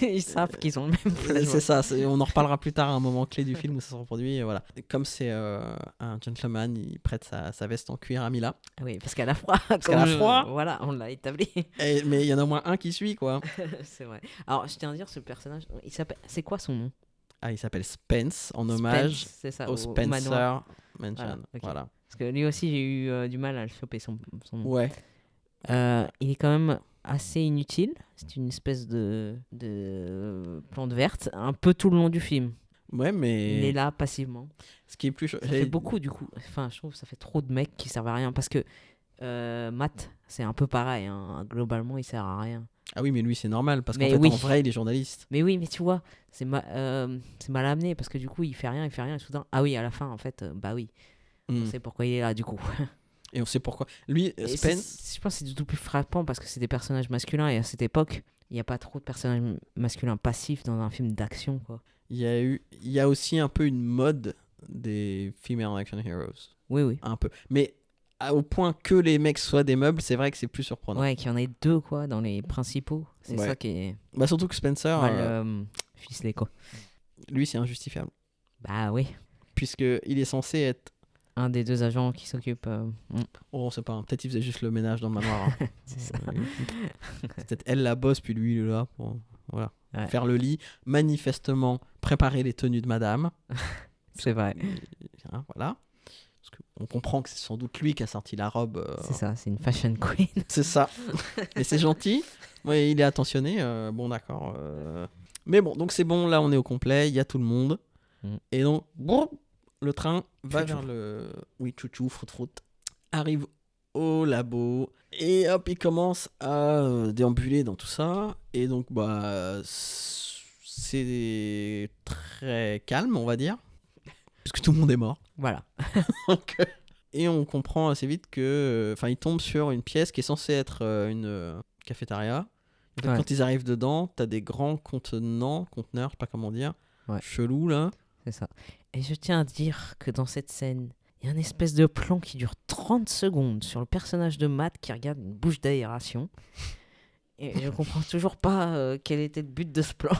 Ils savent qu'ils ont le même flashback. C'est ça, on en reparlera plus tard à un moment clé du film où ça se reproduit. Et voilà. Comme c'est un gentleman, il prête sa veste en cuir à Mila. Oui, parce qu'elle a froid. qu'elle a froid. Voilà, on l'a établi. Mais il y en a au moins un qui suit, quoi. C'est vrai. Alors, je tiens à dire, ce personnage, c'est quoi son nom? Il s'appelle Spence, en hommage Spence, c'est ça, au au manoir. Spencer Mansion. Voilà. Parce que lui aussi, j'ai eu du mal à le choper, son nom. Ouais. Il est quand même assez inutile. C'est une espèce de plante verte, un peu tout le long du film. Ouais, mais... Il est là passivement. Ce qui est plus... Ça fait beaucoup, du coup. Enfin, je trouve que ça fait trop de mecs qui servent à rien. Parce que Matt, c'est un peu pareil. Hein. Globalement, il sert à rien. Ah oui, mais lui, c'est normal, parce qu'en Mais fait, oui. en vrai, il est journaliste. Mais oui, mais tu vois, c'est mal amené. Parce que du coup, il fait rien. Et soudain, ah oui, à la fin, en fait, bah oui. On sait pourquoi il est là, du coup. Et on sait pourquoi. Lui, Spence... Je pense que c'est du tout plus frappant parce que c'est des personnages masculins. Et à cette époque, il n'y a pas trop de personnages masculins passifs dans un film d'action, quoi. Il y a aussi un peu une mode des female action heroes. Oui. Un peu. Mais au point que les mecs soient des meubles, c'est vrai que c'est plus surprenant. Ouais, qu'il y en ait deux, quoi, dans les principaux. C'est ça qui est... Bah surtout que Spencer... ficelé, quoi. Lui, c'est injustifiable. Bah oui. Puisqu'il est censé être... Un des deux agents qui s'occupe... Oh, on sait pas. Peut-être il faisait juste le ménage dans le manoir. Hein. C'est ça. C'est peut-être elle la bosse, puis lui, il est là pour... Voilà. Ouais. Faire le lit, manifestement préparer les tenues de madame. C'est vrai. Hein, voilà. Parce qu'on comprend que c'est sans doute lui qui a sorti la robe. C'est ça, c'est une fashion queen. C'est ça. Et c'est gentil. Ouais, il est attentionné. Bon, d'accord. Mais bon, donc c'est bon. Là, on est au complet. Il y a tout le monde. Et donc, bon, le train va vers le... Oui, chouchou, froute. Arrive au labo. Et hop, il commence à déambuler dans tout ça. Et donc, bah, c'est très calme, on va dire. Parce que tout le monde est mort. Voilà. Et on comprend assez vite que... Enfin, il tombe sur une pièce qui est censée être une cafétéria. En fait, quand ils arrivent dedans, t'as des grands conteneurs, je sais pas comment dire, chelous, là. C'est ça. Et je tiens à dire que dans cette scène... Il y a une espèce de plan qui dure 30 secondes sur le personnage de Matt qui regarde une bouche d'aération. Et je comprends toujours pas quel était le but de ce plan.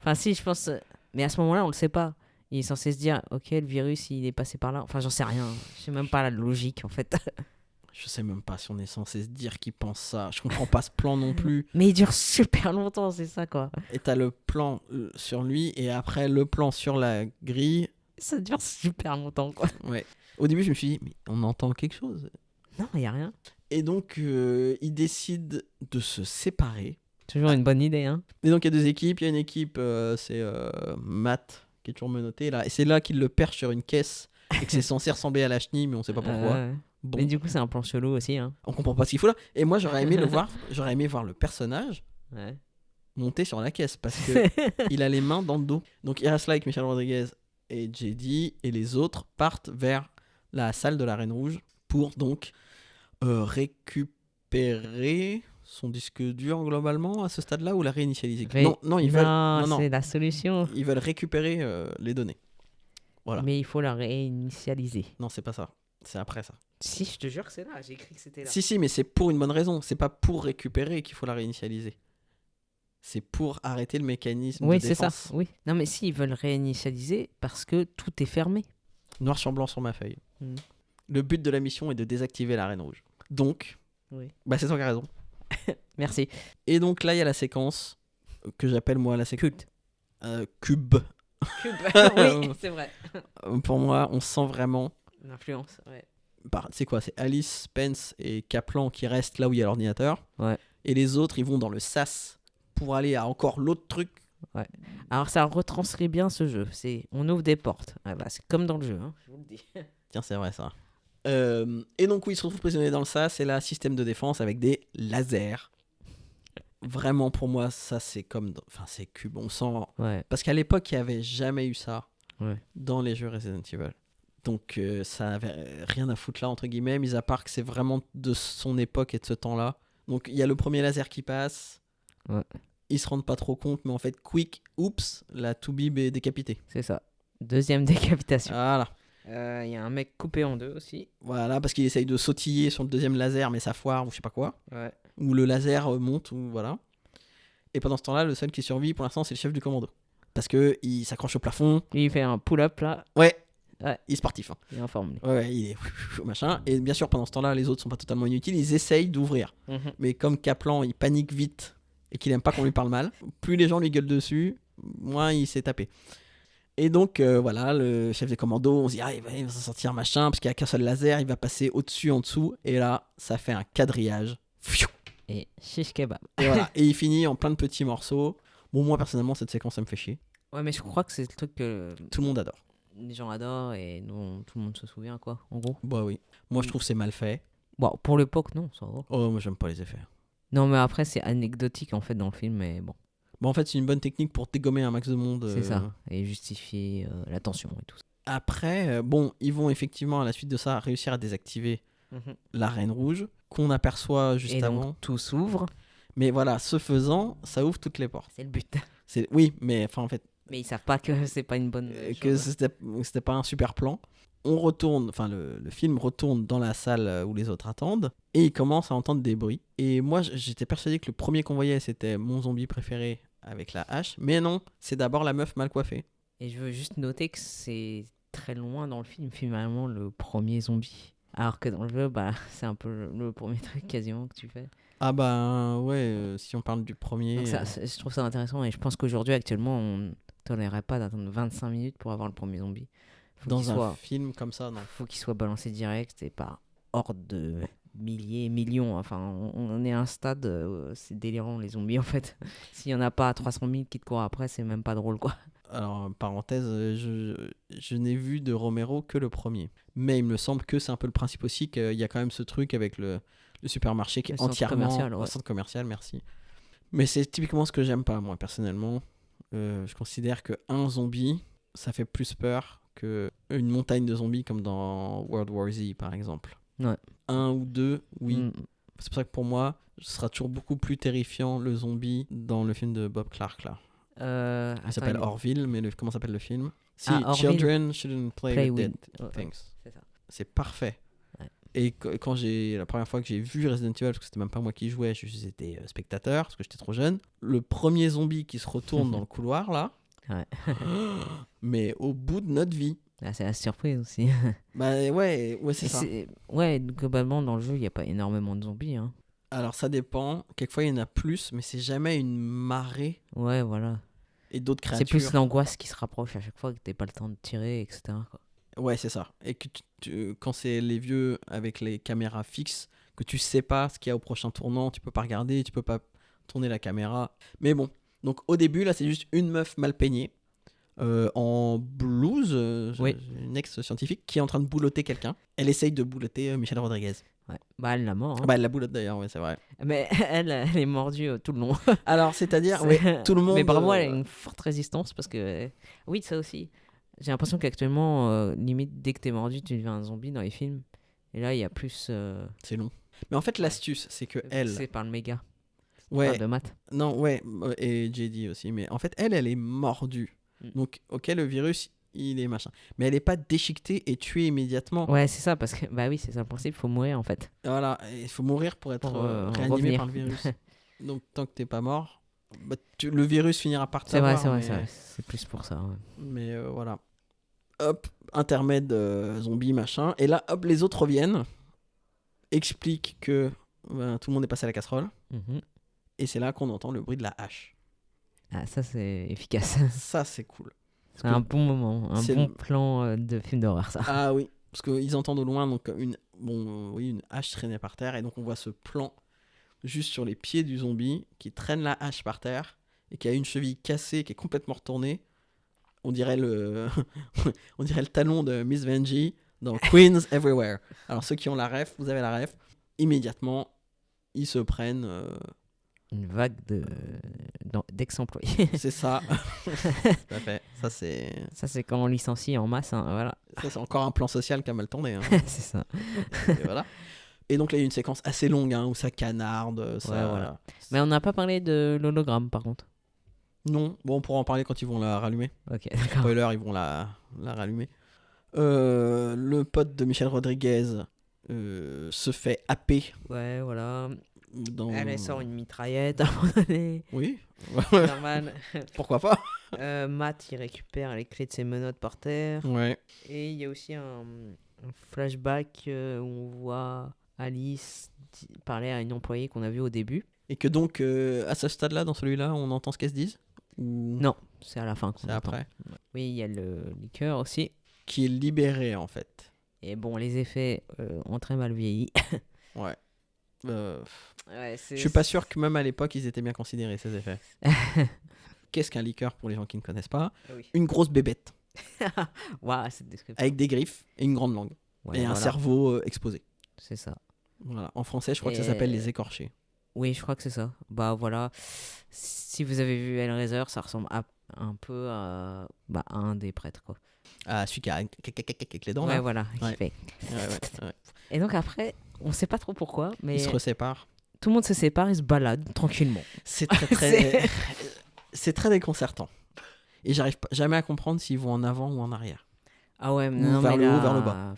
Enfin, si, je pense... Mais à ce moment-là, on le sait pas. Il est censé se dire, ok, le virus, il est passé par là. Enfin, j'en sais rien. Je sais même pas la logique, en fait. Je sais même pas si on est censé se dire qu'il pense ça. Je comprends pas ce plan non plus. Mais il dure super longtemps, c'est ça, quoi. Et t'as le plan sur lui et après le plan sur la grille. Ça dure super longtemps, quoi. Ouais. Au début, je me suis dit, mais on entend quelque chose. Non, il y a rien. Et donc, ils décident de se séparer. Toujours une bonne idée, hein. Et donc, il y a deux équipes. Il y a une équipe, c'est Matt, qui est toujours menotté là. Et c'est là qu'il le perche sur une caisse et que c'est censé ressembler à la chenille, mais on sait pas pourquoi. Bon, Mais du coup, c'est un plan chelou aussi. Hein. on comprend pas ce qu'il faut là. Et moi, j'aurais aimé j'aurais aimé voir le personnage Ouais. monter sur la caisse parce que il a les mains dans le dos. Donc il reste là avec Michel Rodriguez et JD et les autres partent vers la salle de la Reine Rouge pour donc récupérer son disque dur globalement à ce stade-là ou la réinitialiser. Non, ils veulent non, c'est la solution. ils veulent récupérer les données. Voilà. Mais il faut la réinitialiser. Non, c'est pas ça. C'est après ça. Si, je te jure que c'est là. J'ai écrit que c'était là. Si, mais c'est pour une bonne raison. C'est pas pour récupérer qu'il faut la réinitialiser. C'est pour arrêter le mécanisme Oui, de c'est ça. défense. Oui. Non, mais si, ils veulent réinitialiser parce que tout est fermé. Noir sur blanc sur ma feuille. Mhm. Le but de la mission est de désactiver la Reine Rouge. Donc, Oui. c'est toi qui as raison. Merci. Et donc là, il y a la séquence que j'appelle moi la séquence Cube. Oui, c'est vrai. Pour moi, on sent vraiment. L'influence, ouais. C'est quoi? C'est Alice, Spence et Kaplan qui restent là où il y a l'ordinateur. Ouais. Et les autres, ils vont dans le sas pour aller à encore l'autre truc. Alors, ça retranscrit bien ce jeu. On ouvre des portes. Ouais, bah, c'est comme dans le jeu, hein, je vous le dis. Tiens, c'est vrai ça. Et donc, oui, ils se retrouvent prisonniers dans le sas. Et là, système de défense avec des lasers. Vraiment, pour moi, ça, c'est comme. Enfin, c'est Cube. On sent. Ouais. Parce qu'à l'époque, il n'y avait jamais eu ça Ouais. dans les jeux Resident Evil. Donc, ça n'avait rien à foutre là, entre guillemets, mis à part que c'est vraiment de son époque et de ce temps-là. Donc, il y a le premier laser qui passe. Ouais. Ils se rendent pas trop compte, mais en fait, quick, oups, la Toubib est décapitée. C'est ça. Deuxième décapitation. Voilà. Il y a un mec coupé en deux aussi. Voilà, parce qu'il essaye de sautiller sur le deuxième laser, mais ça foire ou je sais pas quoi. Ouais. Ou le laser monte, ou voilà. Et pendant ce temps-là, le seul qui survit pour l'instant, c'est le chef du commando. Parce que il s'accroche au plafond. Il fait un pull-up là. Ouais. Ouais. Il est sportif. Hein. Il est en forme. Lui. Ouais, il est machin. Et bien sûr, pendant ce temps-là, les autres sont pas totalement inutiles. Ils essayent d'ouvrir. Mais comme Kaplan, il panique vite et qu'il aime pas qu'on lui parle mal, plus les gens lui gueulent dessus, moins il s'est tapé. Et donc, voilà, le chef des commandos, on se dit, il va s'en sortir machin, parce qu'il n'y a qu'un seul laser, il va passer au-dessus, en dessous. Et là, ça fait un quadrillage. Et shish kebab. Et voilà. Et il finit en plein de petits morceaux. Bon, moi, personnellement, cette séquence, ça me fait chier. Ouais, mais je crois que c'est le truc que Tout le monde adore. les gens adorent et nous, tout le monde se souvient, quoi, en gros. Bah oui. Moi, je trouve que c'est mal fait. Bon, pour l'époque, non, ça va. Oh, moi, j'aime pas les effets. Non, mais après, c'est anecdotique, en fait, dans le film, mais bon. Bon, en fait, c'est une bonne technique pour dégommer un max de monde. C'est ça. Et justifier la tension et tout ça. Après, bon, ils vont effectivement, à la suite de ça, réussir à désactiver la Reine Rouge, qu'on aperçoit juste et avant. donc, tout s'ouvre. Mais voilà, ce faisant, ça ouvre toutes les portes. C'est le but. Oui, mais enfin, en fait, Mais ils savent pas que c'est pas une bonne que chose. c'était pas un super plan. On retourne, enfin le film retourne dans la salle où les autres attendent et il commence à entendre des bruits. Et moi j'étais persuadé que le premier qu'on voyait c'était mon zombie préféré avec la hache, mais non, c'est d'abord la meuf mal coiffée. Et je veux juste noter que c'est très loin dans le film, finalement, le premier zombie. Alors que dans le jeu, bah, c'est un peu le premier truc quasiment que tu fais. Ah bah ouais, si on parle du premier. Donc ça, je trouve ça intéressant et je pense qu'aujourd'hui, actuellement, on tolérerait pas d'attendre 25 minutes pour avoir le premier zombie. Dans un film comme ça, non. Faut qu'il soit balancé direct et pas horde de milliers, millions. Enfin, on est à un stade, c'est délirant les zombies en fait. S'il y en a pas 300 000 qui te courent après, c'est même pas drôle quoi. Alors, parenthèse, je n'ai vu de Romero que le premier. Mais il me semble que c'est un peu le principe aussi, qu'il y a quand même ce truc avec le supermarché qui est entièrement... Ouais. Centre commercial, merci. Mais c'est typiquement ce que j'aime pas, moi, personnellement. Je considère qu'un zombie, ça fait plus peur qu'une montagne de zombies comme dans World War Z, par exemple. Ouais. Un ou deux, oui. Mm. C'est pour ça que pour moi, ce sera toujours beaucoup plus terrifiant, le zombie, dans le film de Bob Clark, là. Il s'appelle Orville, mais comment s'appelle le film? Si, Children Shouldn't Play with Dead Things. C'est ça. C'est parfait. Ouais. Et quand la première fois que j'ai vu Resident Evil, parce que c'était même pas moi qui jouais, j'étais spectateur, parce que j'étais trop jeune, le premier zombie qui se retourne dans le couloir, là, Ouais. mais au bout de notre vie. Ah, c'est la surprise aussi. Bah ouais c'est ça. Ouais, globalement, dans le jeu, il n'y a pas énormément de zombies. Hein. Alors ça dépend, quelquefois il y en a plus, mais c'est jamais une marée Ouais, voilà. et d'autres créatures. C'est plus l'angoisse qui se rapproche à chaque fois que t'as pas le temps de tirer, etc. quoi. Ouais, c'est ça. Et que quand c'est les vieux avec les caméras fixes, que tu sais pas ce qu'il y a au prochain tournant, tu peux pas regarder, tu peux pas tourner la caméra. Mais bon, donc au début, là, c'est juste une meuf mal peignée, en blues, Oui. une ex-scientifique qui est en train de boulotter quelqu'un. Elle essaye de boulotter Michelle Rodriguez. Ouais. Bah, elle l'a mort. Hein. Bah, elle la boulotte d'ailleurs, ouais, c'est vrai. Mais elle est mordue tout le long. Alors, c'est-à-dire, oui, tout le monde. Mais bravo, elle a une forte résistance parce que. Oui, ça aussi. J'ai l'impression qu'actuellement, limite, dès que t'es mordu, tu deviens un zombie dans les films. Et là, il y a plus. C'est long. Mais en fait, l'astuce, c'est que elle. C'est par le méga. Ouais. Enfin, de maths. Non, ouais, et JD aussi. Mais en fait, elle est mordue. Donc, ok, le virus, il est machin. Mais elle est pas déchiquetée et tuée immédiatement. Ouais, c'est ça, parce que. Bah oui, c'est ça le principe, il faut mourir en fait. Voilà, il faut mourir pour être Pour, réanimé revenir. par le virus. Donc, tant que t'es pas mort, bah, le virus finira par C'est vrai, t'avoir. c'est vrai. C'est plus pour ça. Ouais. Mais voilà. Hop, intermède zombie, machin. Et là, hop, les autres reviennent, expliquent que tout le monde est passé à la casserole. Mhm. Et c'est là qu'on entend le bruit de la hache. Ah, ça, c'est efficace. Ça, c'est cool. C'est un bon moment, un c'est bon le- plan de film d'horreur, ça. Ah oui, parce qu'ils entendent au loin donc une hache traîner par terre. Et donc on voit ce plan juste sur les pieds du zombie qui traîne la hache par terre et qui a une cheville cassée, qui est complètement retournée. On dirait on dirait le talon de Miss Vanjie dans Queens Everywhere. Alors ceux qui ont la ref, vous avez la ref. Immédiatement, ils se prennent. Une vague d'ex-employés. C'est ça. Tout à fait. Ça Ça, c'est quand on licencie en masse. Hein, voilà. c'est encore un plan social qui a mal tourné. Hein. C'est ça. Et voilà. Et donc là, il y a une séquence assez longue hein, où ça canarde. Ça... Ouais, voilà. Mais on n'a pas parlé de l'hologramme, par contre. Non, bon, on pourra en parler quand ils vont la rallumer. Ok, d'accord. Spoiler, ils vont la rallumer. Le pote de Michelle Rodriguez se fait happer. Ouais, voilà. Dans... Elle sort une mitraillette à un moment donné. Oui, Normal. pourquoi pas. Matt, il récupère les clés de ses menottes par terre. Ouais. Et il y a aussi un flashback où on voit Alice parler à une employée qu'on a vue au début. Et que donc, à ce stade-là, dans celui-là, on entend ce qu'elles se disent ou... Non, c'est à la fin qu'on C'est entend. après. Oui, il y a le liqueur aussi. Qui est libéré, en fait. Et bon, les effets ont très mal vieilli. Ouais. Ouais, Je suis pas sûr que même à l'époque, ils étaient bien considérés, ces effets. Qu'est-ce qu'un liqueur pour les gens qui ne connaissent pas? Oui. Une grosse bébête, Waouh, cette description. avec des griffes et une grande langue. Ouais, et un voilà. cerveau exposé. C'est ça. Voilà. En français, je crois que ça Et- s'appelle les écorchés. Oui, je crois que c'est ça. Bah voilà. Si vous avez vu Hellraiser, ça ressemble un peu à un des prêtres, quoi. Ah, celui qui a avec les dents, Ouais, là. voilà. qui Ouais. fait. Ouais. Et donc après, on sait pas trop pourquoi, mais Ils se séparent. tout le monde se sépare et se balade tranquillement. C'est très... c'est très déconcertant. Et j'arrive jamais à comprendre s'ils vont en avant ou en arrière. Ah ouais, Ou non, vers mais le haut, là, vers le bas.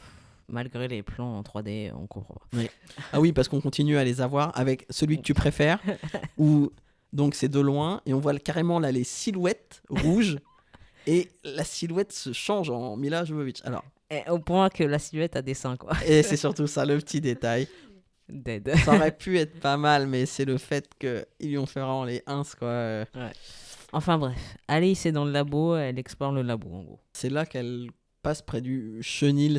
malgré les plans en 3D, on comprend pas. Ah oui, parce qu'on continue à les avoir avec celui que tu préfères, où donc c'est de loin, et on voit carrément là les silhouettes rouges, et la silhouette se change en Mila Jovovich. Alors, Et au point que la silhouette a des seins, quoi. et c'est surtout ça, le petit détail. Dead. Ça aurait pu être pas mal, mais c'est le fait qu'ils lui ont fait vraiment les ins, quoi. Enfin bref, Alice est dans le labo, elle explore le labo en gros. C'est là qu'elle passe près du chenil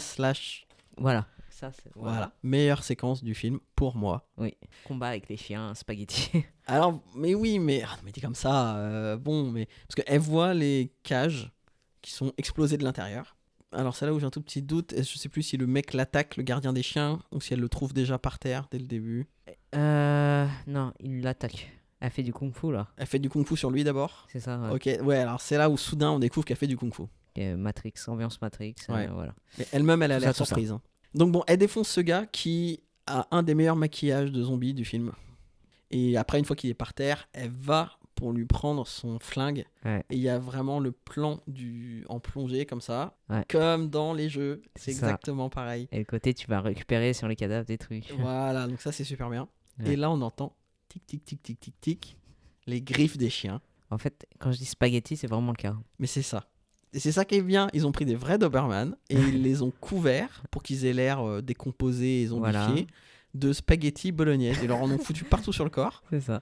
/ Voilà. Ça, c'est... Voilà, meilleure séquence du film pour moi. Oui. Combat avec les chiens, spaghetti. Alors, mais oui, mais dit comme ça, bon, mais parce qu'elle voit les cages qui sont explosées de l'intérieur. Alors c'est là où j'ai un tout petit doute. Je sais plus si le mec l'attaque, le gardien des chiens, ou si elle le trouve déjà par terre dès le début. Non, il l'attaque. Elle fait du kung-fu là. Elle fait du kung-fu sur lui d'abord. C'est ça. Ouais. Ok, ouais, alors c'est là où soudain on découvre qu'elle fait du kung-fu. Et Matrix, ambiance Matrix. Ouais. Voilà. Mais elle-même, elle a Tout l'air ça, tout ça. surprise. Hein. Donc bon, elle défonce ce gars qui a un des meilleurs maquillages de zombies du film. Et après, une fois qu'il est par terre, elle va pour lui prendre son flingue. Ouais. Et il y a vraiment le plan en plongée comme ça, Ouais. comme dans les jeux. C'est C'est ça. exactement pareil. Et le côté, tu vas récupérer sur les cadavres des trucs. Voilà, donc ça c'est super bien. Ouais. Et là, on entend tic tic tic tic tic tic les griffes des chiens. En fait, quand je dis spaghetti, c'est vraiment le cas. Mais c'est ça. Et c'est ça qui est bien. Ils ont pris des vrais Doberman et ils les ont couverts pour qu'ils aient l'air décomposés et zombifiés Voilà. de spaghetti bolognaise. Ils leur en ont foutu partout sur le corps. C'est ça.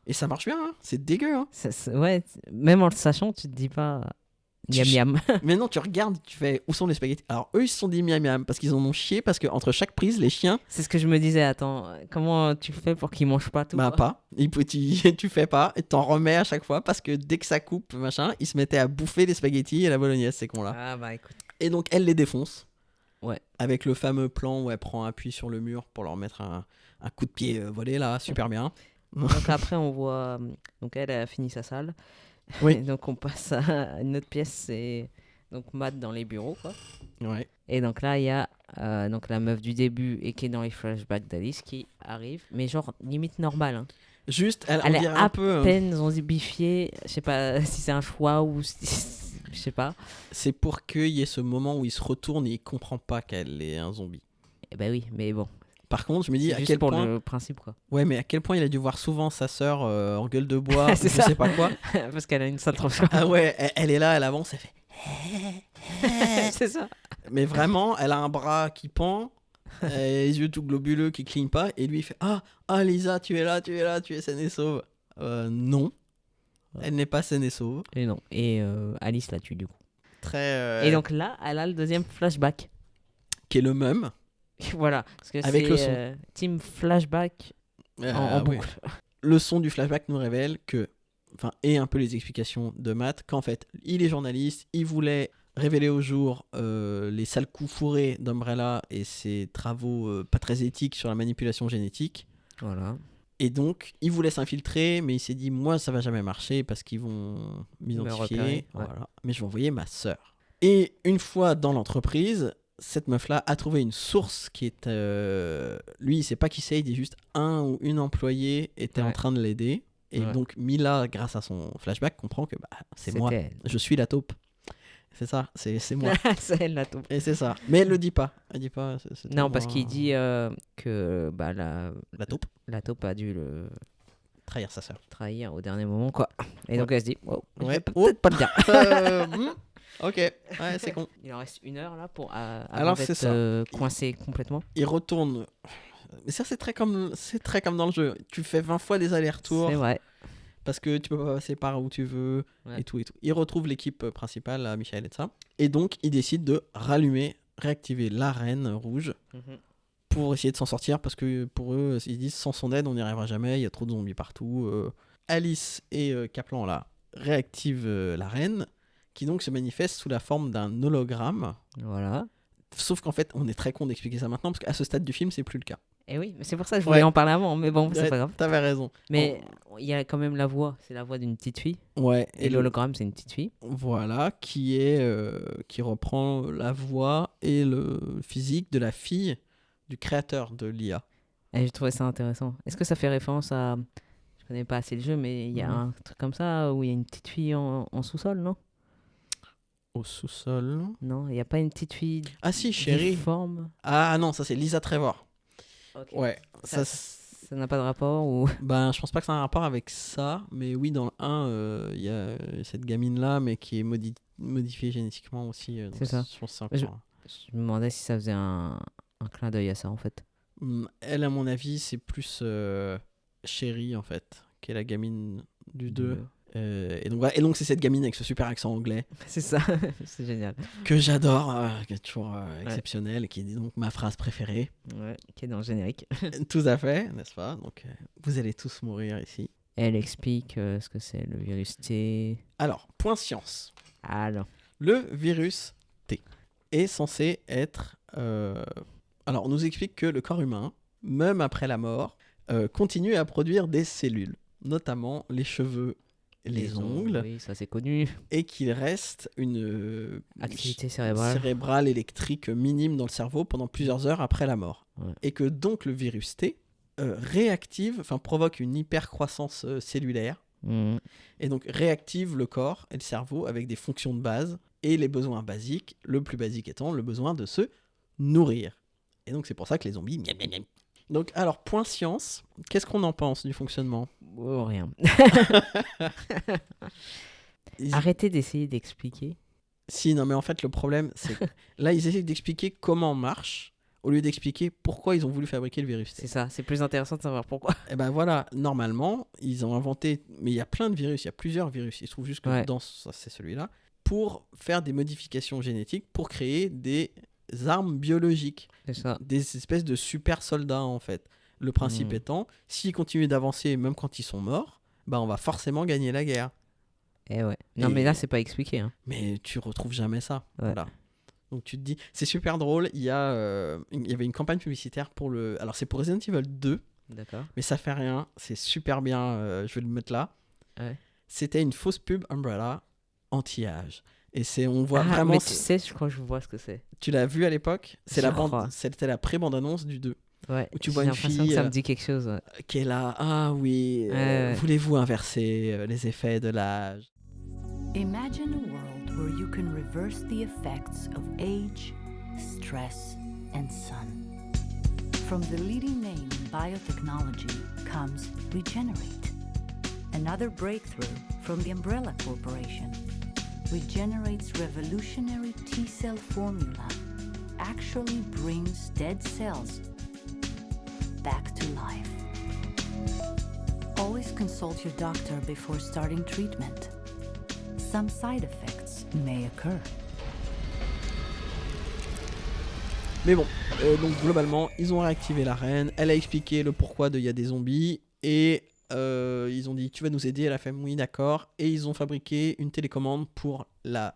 Et ça marche bien. Hein. C'est dégueu. Hein. Ouais, même en le sachant, tu te dis pas. Miam miam. Mais non, tu regardes, tu fais où sont les spaghettis. Alors eux, ils se sont dit miam miam parce qu'ils en ont chié parce que entre chaque prise, les chiens, C'est ce que je me disais. Attends, comment tu fais pour qu'ils mangent pas tout bah quoi pas. Tu fais pas et t'en remets à chaque fois parce que dès que ça coupe, machin, ils se mettaient à bouffer les spaghettis et la bolognaise, ces cons-là. Ah bah écoute. Et donc elle les défonce. Ouais. Avec le fameux plan où elle prend appui sur le mur pour leur mettre un coup de pied volé là, super bien. Donc après on voit. Donc elle a fini sa salle. Oui. Et donc on passe à une autre pièce. C'est donc Matt dans les bureaux quoi. Ouais. Et donc là, il y a donc la meuf du début et qui est dans les flashbacks d'Alice qui arrive, mais genre limite normal. Hein. Juste, on Elle est dirait à un peu. peine zombifiée. Je sais pas si c'est un choix ou je sais pas. C'est pour qu'il y ait ce moment où il se retourne et il comprend pas qu'elle est un zombie. Eh ben oui, mais bon. Par contre, je me dis C'est à juste quel pour point. le principe quoi. Ouais, mais à quel point il a dû voir souvent sa sœur en gueule de bois, C'est je ça. sais pas quoi. Parce qu'elle a une sale transformation. Ah ouais, elle est là, elle avance, elle fait. C'est ça. Mais vraiment, elle a un bras qui pend, les yeux tout globuleux qui clignent pas, et lui il fait ah Lisa, tu es là, tu es saine et sauve. Non, elle n'est pas saine et sauve. Et non. Et Alice la tue du coup. Très. Et donc là, elle a le deuxième flashback. Qui est le même. Voilà. Parce que Avec c'est le son. team flashback en Oui. boucle. Le son du flashback nous révèle que, et un peu les explications de Matt, qu'en fait, il est journaliste, il voulait révéler au jour les sales coups fourrés d'Umbrella et ses travaux pas très éthiques sur la manipulation génétique. Voilà. Et donc, il voulait s'infiltrer, mais il s'est dit, moi, ça va jamais marcher parce qu'ils vont m'identifier. repérer, ouais. Voilà. Mais je vais envoyer ma sœur. Et une fois dans l'entreprise, cette meuf-là a trouvé une source qui est... Lui, il sait pas qui c'est, il dit juste un ou une employée était en Ouais. train de l'aider. Et Ouais. donc, Mila, grâce à son flashback, comprend que c'est C'était moi. elle. Je suis la taupe. C'est ça, c'est moi. C'est elle la taupe. Et c'est ça. Mais elle le dit pas. Elle dit pas. C'était Non, parce moi, qu'il dit que La taupe. la taupe a dû le Trahir sa sœur. trahir au dernier moment, quoi. Et donc elle se dit, oh, je Ouais. vais peut-être pas le dire. Ok, ouais, c'est con. Il en reste 1 heure là pour Alors, avant c'est d'être ça. coincé complètement. Il retourne. Mais ça, c'est très comme dans le jeu. Tu fais 20 fois des allers-retours C'est vrai. parce que tu peux pas passer par où tu veux Ouais. et tout et tout. Il retrouve l'équipe principale, là, Michael et ça. Et donc, il décide de réactiver l'arène rouge pour essayer de s'en sortir parce que pour eux, ils disent sans son aide, on n'y arrivera jamais. Il y a trop de zombies partout. Alice et Kaplan, là, réactivent l'arène qui donc se manifeste sous la forme d'un hologramme. Voilà. Sauf qu'en fait, on est très con d'expliquer ça maintenant parce qu'à ce stade du film, c'est plus le cas. Et oui, mais c'est pour ça que je voulais Ouais. en parler avant, mais bon, c'est Ouais, pas grave. T'avais raison. Mais il y a quand même la voix, c'est la voix d'une petite fille. Ouais. Et l'hologramme, c'est une petite fille. Voilà, qui reprend la voix et le physique de la fille du créateur de l'IA. Et j'ai trouvé ça intéressant. Est-ce que ça fait référence à... Je connais pas assez le jeu, mais il y a un truc comme ça où il y a une petite fille en sous-sol, non? Au sous-sol. Non, il n'y a pas une petite fille Ah si, chérie. difforme. Ah non, ça c'est Lisa Trevor. Ok. Ouais. Ça Ça, n'a pas de rapport ou... ben, je pense pas que ça a un rapport avec ça, mais oui, dans le 1, il y a cette gamine-là, mais qui est modifiée génétiquement aussi. Donc C'est ça. Je pense que c'est Je- encore... Je me demandais si ça faisait un clin d'œil à ça, en fait. Elle, à mon avis, c'est plus Chérie, en fait, qui est la gamine du 2. Et donc, voilà. Et donc c'est cette gamine avec ce super accent anglais C'est ça, c'est génial. que j'adore, qui est toujours exceptionnel, et qui est donc ma phrase préférée. Ouais, qui est dans le générique. Tout à fait, n'est-ce pas? Donc vous allez tous mourir ici. Elle explique ce que c'est le virus T. Alors, point science. Alors, Le virus T est censé être... Alors, on nous explique que le corps humain, même après la mort, continue à produire des cellules, notamment les cheveux, les ongles, Oui, ça c'est connu. et qu'il reste une Activité cérébrale. électrique minime dans le cerveau pendant plusieurs heures après la mort. Ouais. Et que donc le virus T provoque une hypercroissance cellulaire, Mhm. et donc réactive le corps et le cerveau avec des fonctions de base et les besoins basiques, le plus basique étant le besoin de se nourrir. Et donc c'est pour ça que les zombies... miam, miam, miam. Donc alors, point science, qu'est-ce qu'on en pense du fonctionnement? Oh, rien. Ils- Arrêtez d'essayer d'expliquer. Si, non mais en fait le problème c'est que là ils essaient d'expliquer comment marche au lieu d'expliquer pourquoi ils ont voulu fabriquer le virus T. C'est ça, c'est plus intéressant de savoir pourquoi. Et ben voilà, normalement ils ont inventé, mais il y a plein de virus, il y a plusieurs virus, il se trouve juste que Ouais. dans ça c'est celui-là, pour faire des modifications génétiques pour créer des armes biologiques, C'est ça. des espèces de super soldats en fait. Le principe étant, s'ils continuent d'avancer même quand ils sont morts, bah on va forcément gagner la guerre. Et ouais. Non, Et- mais là, c'est pas expliqué. Hein. Mais tu retrouves jamais ça. Ouais. Voilà. Donc tu te dis, c'est super drôle. Il y avait une campagne publicitaire pour le. Alors c'est pour Resident Evil 2, D'accord. mais ça fait rien. C'est super bien. Je vais le mettre là. Ouais. C'était une fausse pub Umbrella anti-âge. Et on voit vraiment. Mais tu sais, je crois que je vois ce que c'est. Tu l'as vu à l'époque. C'est Je la crois. bande. C'était la pré-bande-annonce du 2. Ouais. Où tu J'ai vois une l'impression fille, que ça me dit quelque chose. Ouais. Qui est là. Ah oui. Ouais. Voulez-vous inverser les effets de l'âge? Imagine a world where you can reverse the effects of age, stress, and sun. From the leading name in biotechnology comes Regenerate, another breakthrough from the Umbrella Corporation. Regenerate's revolutionary T-cell formula actually brings dead cells back to life. Always consult your doctor before starting treatment. Some side effects may occur. Mais bon, donc globalement, ils ont réactivé la reine. Elle a expliqué le pourquoi il y a des zombies. Et ils ont dit, tu vas nous aider. Elle a fait, oui, d'accord. Et ils ont fabriqué une télécommande pour la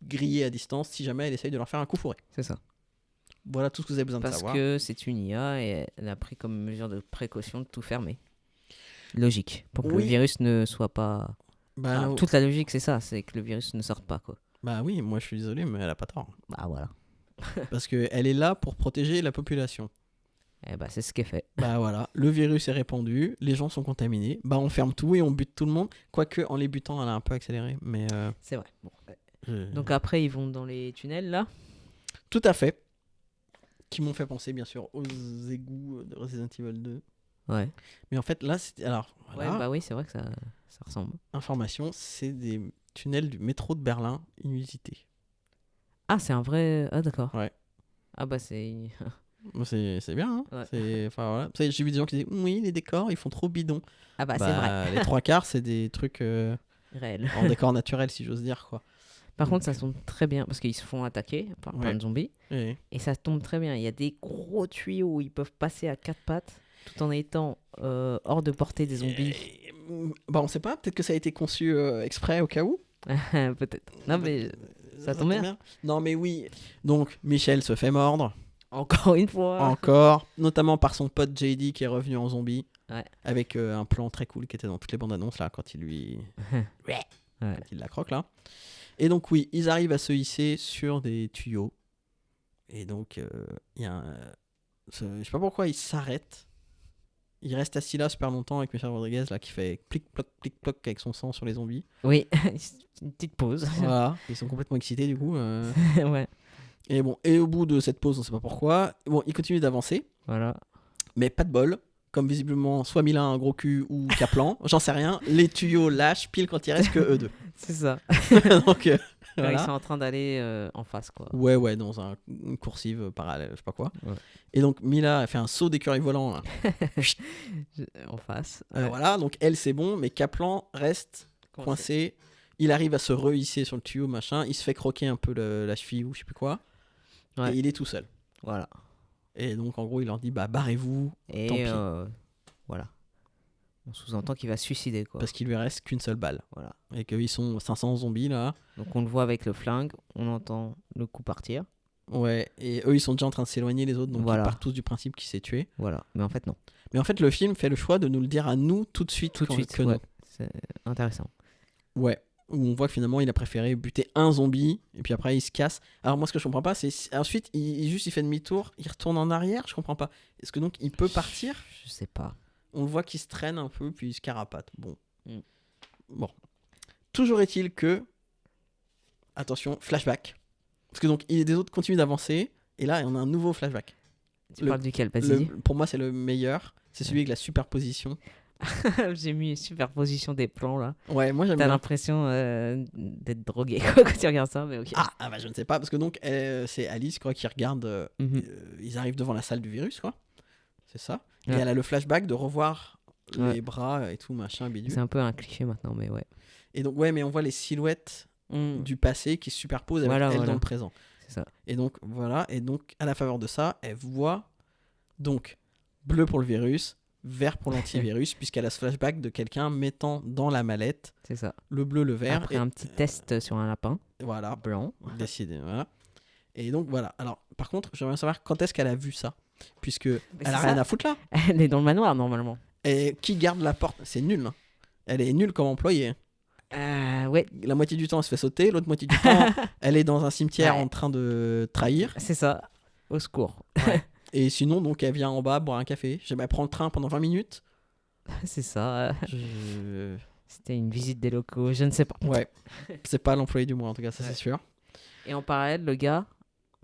griller à distance si jamais elle essaye de leur faire un coup fourré. C'est ça. Voilà tout ce que vous avez besoin de Parce savoir. que c'est une IA et elle a pris comme mesure de précaution de tout fermer. Logique. Pour que le Oui. virus ne soit pas. Bah, Toute la logique, c'est ça. C'est que le virus ne sorte pas, quoi. bah oui, moi je suis désolé, mais elle a pas tort. Bah voilà. Parce qu'elle est là pour protéger la population. Eh bah, c'est ce qu'est fait. Bah voilà, le virus est répandu, les gens sont contaminés, bah on ferme tout et on bute tout le monde. Quoique en les butant, elle a un peu accéléré, mais... C'est vrai. Bon. je- Donc après, ils vont dans les tunnels, là. Tout à fait. Qui m'ont fait penser, bien sûr, aux égouts de Resident Evil 2. Ouais. Mais en fait, là, c'est... Alors, voilà, Ouais, bah oui, c'est vrai que ça ressemble. information, c'est des tunnels du métro de Berlin inusités. Ah, c'est un vrai. Ah, d'accord. Ouais. Ah, bah c'est. Bon, c'est bien, hein. Ouais. Enfin, voilà. Tu sais, j'ai vu des gens qui disaient, oui, les décors, ils font trop bidon. Ah, bah, c'est Bah, vrai. les trois quarts, c'est des trucs Réel. en décor naturel, si j'ose dire, quoi. Par contre, ça tombe très bien parce qu'ils se font attaquer par plein Ouais. de zombies. Et... Et ça tombe très bien. Il y a des gros tuyaux où ils peuvent passer à quatre pattes tout en étant hors de portée des zombies. Bah, on sait pas, peut-être que ça a été conçu exprès au cas où. Peut-être. Non, mais ça tombe bien. Non, mais oui. Donc, Michel se fait mordre, Encore une fois. encore, notamment par son pote JD qui est revenu en zombie. Ouais. Avec un plan très cool qui était dans toutes les bandes annonces là, quand il lui. Ouais. Quand il la croque là. Et donc, oui, ils arrivent à se hisser sur des tuyaux. Et donc, il y a je sais pas pourquoi il s'arrête. Il reste assis là super longtemps avec Michel Rodriguez là qui fait plic ploc avec son sang sur les zombies. Oui, une petite pause. Voilà, ils sont complètement excités du coup. Ouais. Et bon, et au bout de cette pause, on sait pas pourquoi, bon, ils continuent d'avancer, Voilà. mais pas de bol. Comme visiblement, soit Mila a un gros cul ou Kaplan, j'en sais rien. Les tuyaux lâchent pile quand il reste que eux deux. C'est ça. Donc, Ils voilà. sont en train d'aller en face, quoi. Ouais, dans une coursive parallèle, je sais pas quoi. Ouais. Et donc, Mila a fait un saut d'écureuil volant. Là. En face. Voilà, donc elle, c'est bon, mais Kaplan reste coincé. Il arrive à se rehisser sur le tuyau, machin. Il se fait croquer un peu la cheville ou je sais plus quoi. Ouais. Et il est tout seul. Voilà. Et donc, en gros, il leur dit, bah, barrez-vous. Et Tant pis. voilà. On sous-entend qu'il va se suicider, quoi. Parce qu'il lui reste qu'une seule balle. Voilà. Et qu'ils sont 500 zombies là. Donc on le voit avec le flingue, on entend le coup partir. Ouais, et eux ils sont déjà en train de s'éloigner les autres, donc Voilà. ils partent tous du principe qu'il s'est tué. Voilà. Mais en fait, non. Mais en fait, le film fait le choix de nous le dire à nous tout de suite. Tout de suite. Que Ouais. C'est intéressant. non. Ouais. Où on voit que finalement il a préféré buter un zombie et puis après il se casse. Alors moi ce que je comprends pas c'est ensuite il fait demi-tour, il retourne en arrière, je comprends pas. Est-ce que donc il peut partir? Je sais pas. On le voit qu'il se traîne un peu puis il se carapate. Bon. Mm. Bon. Toujours est-il que attention, flashback. Parce que donc des autres continuent d'avancer et là on a un nouveau flashback. Tu parles duquel? Vas-y. Pour moi c'est le meilleur, c'est celui avec la superposition. J'ai mis une superposition des plans là. Ouais, moi j'aime T'as bien. l'impression d'être drogué quoi, quand tu regardes ça, mais ok. Ah bah je ne sais pas parce que donc c'est Alice quoi qui regarde Mhm. ils arrivent devant la salle du virus quoi. C'est ça. Et Ouais. elle a le flashback de revoir Ouais. les bras et tout machin bidule. C'est un peu un cliché maintenant, mais ouais. Et donc ouais mais on voit les silhouettes du passé qui se superpose avec Voilà, elle voilà. dans le présent. C'est ça. Et donc, voilà. Et donc, à la faveur de ça, elle voit donc bleu pour le virus, vert pour l'antivirus, puisqu'elle a ce flashback de quelqu'un mettant dans la mallette C'est ça. le bleu, le vert. Après Et un petit test sur un lapin voilà, blanc. décidé. Voilà. Et donc, voilà. Alors, par contre, j'aimerais savoir quand est-ce qu'elle a vu ça, puisque elle c'est a ça. rien à foutre là. Elle est dans le manoir normalement. Et qui garde la porte? C'est nul. Hein. Elle est nulle comme employée. Ouais, La moitié du temps, elle se fait sauter. L'autre moitié du temps, elle est dans un cimetière Ouais. en train de trahir. c'est ça. Au secours. Et sinon, donc, elle vient en bas boire un café. Elle prend le train pendant 20 minutes. c'est ça. Je- C'était une visite des locaux, je ne sais pas. Ouais. C'est pas l'employé du mois, en tout cas, ça Ouais. c'est sûr. Et en parallèle, le gars,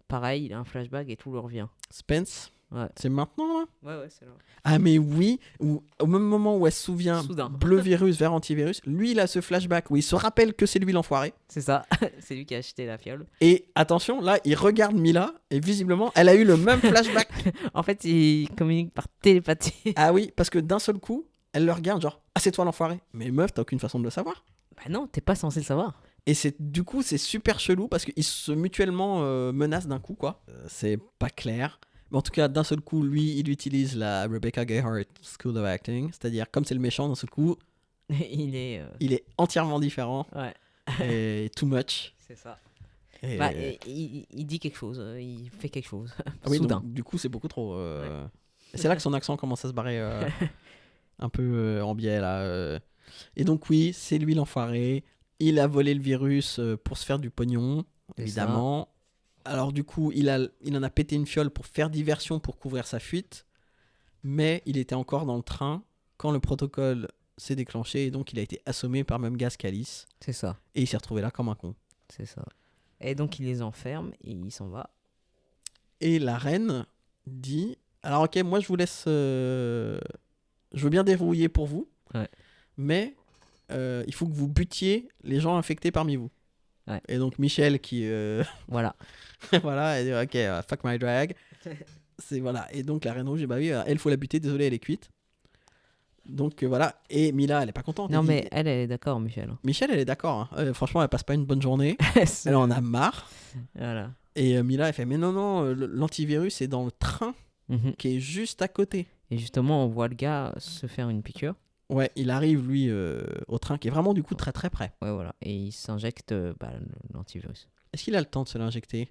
pareil, il a un flashback et tout lui revient. Spence, Ouais. c'est maintenant là? Ouais, c'est là. Ah, mais oui. Ou, au même moment où elle se souvient Soudain. bleu virus, vert antivirus, lui il a ce flashback où il se rappelle que c'est lui l'enfoiré. C'est ça. c'est lui qui a acheté la fiole. Et attention, là il regarde Mila et visiblement elle a eu le même flashback. En fait, il communique par télépathie. Ah oui, parce que d'un seul coup, elle le regarde genre ah c'est toi l'enfoiré. Mais meuf, t'as aucune façon de le savoir. Bah non, t'es pas censé le savoir. Et du coup c'est super chelou parce qu'ils se mutuellement menacent d'un coup quoi. C'est pas clair. Mais en tout cas d'un seul coup lui il utilise la Rebecca Gayheart School of Acting, c'est-à-dire comme c'est le méchant d'un seul coup il est. il est entièrement différent Ouais, et too much. c'est ça. Et- Bah, il dit quelque chose, il fait quelque chose. Ah oui, Soudain. donc, du coup c'est beaucoup trop. Et c'est là que son accent commence à se barrer un peu en biais là. Et donc oui c'est lui l'enfoiré. Il a volé le virus pour se faire du pognon, C'est évidemment. Alors du coup, il en a pété une fiole pour faire diversion, pour couvrir sa fuite. Mais il était encore dans le train quand le protocole s'est déclenché. Et donc il a été assommé par le même gaz qu'Alice. C'est ça, Et il s'est retrouvé là comme un con. c'est ça. Et donc il les enferme et il s'en va. Et la reine dit... Alors ok, moi je vous laisse... Je veux bien déverrouiller pour vous. Ouais. Mais il faut que vous butiez les gens infectés parmi vous. Ouais. Et donc Michel qui... Voilà. voilà, elle dit ok, fuck my drag. C'est voilà. Et donc la reine rouge, bah oui, elle faut la buter, désolé, elle est cuite. Donc voilà. Et Mila, elle est pas contente. Non elle mais dit- elle est d'accord, Michel. Michel, elle est d'accord. Hein. Franchement, elle passe pas une bonne journée. C'est- Elle en a marre. voilà. Et Mila, elle fait mais non, l'antivirus est dans le train Mhm. qui est juste à côté. Et justement, on voit le gars se faire une piqûre. Ouais, il arrive lui au train qui est vraiment du coup très très près. Ouais, voilà. Et il s'injecte l'antivirus. Est-ce qu'il a le temps de se l'injecter?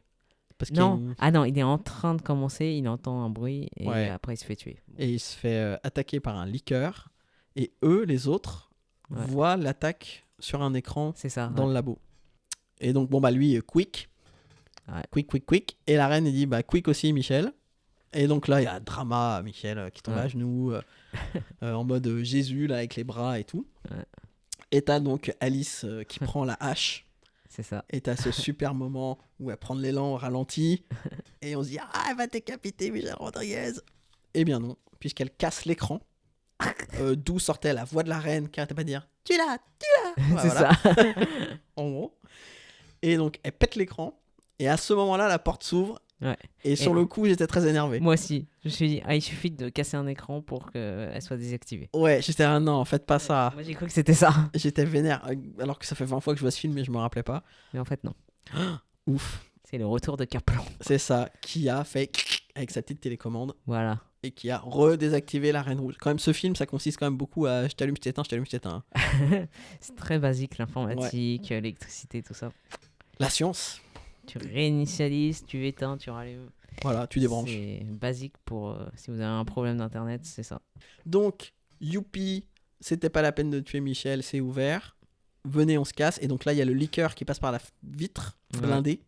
Parce qu'il y a Non, une- ah non, il est en train de commencer, il entend un bruit et Ouais. après il se fait tuer. Et il se fait attaquer par un liqueur. Et eux, les autres, Ouais. voient l'attaque sur un écran C'est ça. dans ouais. le labo. Et donc, bon, bah lui, quick. Ouais. Quick. Et la reine, elle dit, bah quick aussi, Michel. Et donc là, il y a drama, Michel qui tombe Ouais. à genoux, en mode Jésus, là, avec les bras et tout. Ouais. Et t'as donc Alice qui prend la hache. C'est ça. Et t'as ce super moment où elle prend de l'élan au ralenti. Et on se dit, ah, elle va décapiter Michel Rodriguez. Eh bien non, puisqu'elle casse l'écran. D'où sortait la voix de la reine qui arrêtait pas de dire, tu l'as. c'est Voilà. ça. En gros. Et donc, elle pète l'écran. Et à ce moment-là, la porte s'ouvre. Ouais. Et sur le coup, j'étais très énervé. Moi aussi. Je me suis dit, il suffit de casser un écran pour qu'elle soit désactivée. Ouais, j'étais un non, faites pas ça. Moi j'ai cru que c'était ça. J'étais vénère. Alors que ça fait 20 fois que je vois ce film et je me rappelais pas. Mais en fait, non. Ouf. C'est le retour de Kaplan. C'est ça. Qui a fait avec sa petite télécommande. Voilà. Et qui a redésactivé la Reine Rouge. Quand même, ce film, ça consiste quand même beaucoup à je t'allume, je t'éteins, je t'allume, je t'éteins. C'est très basique, l'informatique, l'électricité, tout ça. La science. Tu réinitialises, tu éteins, tu rallumes. Voilà, tu débranches. C'est basique pour si vous avez un problème d'internet, c'est ça. Donc, youpi, c'était pas la peine de tuer Michel, c'est ouvert. Venez, on se casse. Et donc là, il y a le liqueur qui passe par la vitre Ouais. blindée.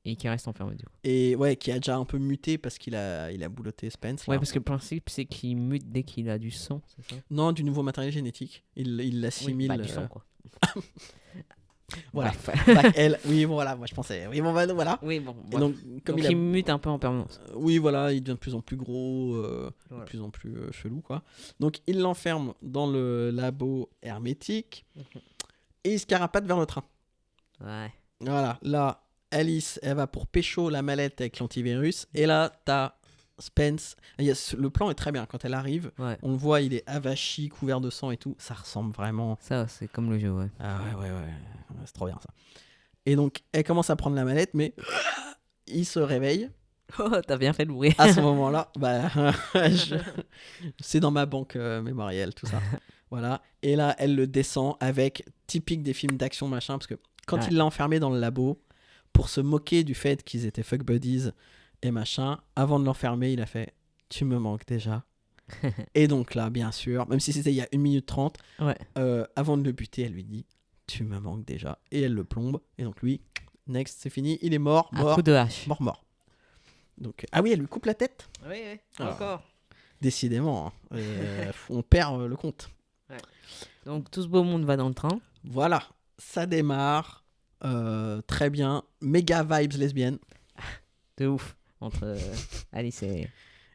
Et qui reste enfermé du coup. Et ouais, qui a déjà un peu muté parce qu'il a bouloté Spence. là. Ouais, parce que le principe, c'est qu'il mute dès qu'il a du sang, c'est ça? Non, du nouveau matériel génétique. Il Oui, l'assimile. bah, du sang, quoi. Voilà. Bref. Bac L. Oui, bon, voilà, moi je pensais. Oui, bon, bah, voilà. Oui, bon. Et bref. donc, comme Donc, il a. il mute un peu en permanence. Oui, voilà, il devient de plus en plus gros, Voilà. de plus en plus chelou, quoi. Donc, il l'enferme dans le labo hermétique et il se carapate vers le train. Ouais. Voilà, là, Alice, elle va pour pécho la mallette avec l'antivirus. Et là, t'as Spence. Le plan est très bien. Quand elle arrive, Ouais. on le voit, il est avachi, couvert de sang et tout. Ça ressemble vraiment. Ça, c'est comme le jeu, ouais. Ah ouais, c'est trop bien ça. Et donc, elle commence à prendre la mallette, mais il se réveille. Oh, t'as bien fait le bruit. À ce moment-là, c'est dans ma banque mémorielle, tout ça. Voilà. Et là, elle le descend avec typique des films d'action, machin, parce que quand il l'a enfermé dans le labo, pour se moquer du fait qu'ils étaient fuck buddies et machin, avant de l'enfermer, il a fait « Tu me manques déjà ». Et donc là, bien sûr, même si c'était il y a 1 minute 30, avant de le buter, elle lui dit « Tu me manques déjà ». Et elle le plombe. Et donc lui, next, c'est fini, il est mort. Un coup de hache. Mort. Donc, ah oui, elle lui coupe la tête. Oui, Alors, encore. Décidément, hein. On perd le compte. Ouais. Donc tout ce beau monde va dans le train. Voilà, ça démarre. Très bien. Méga vibes lesbiennes. De ouf. Entre Alice et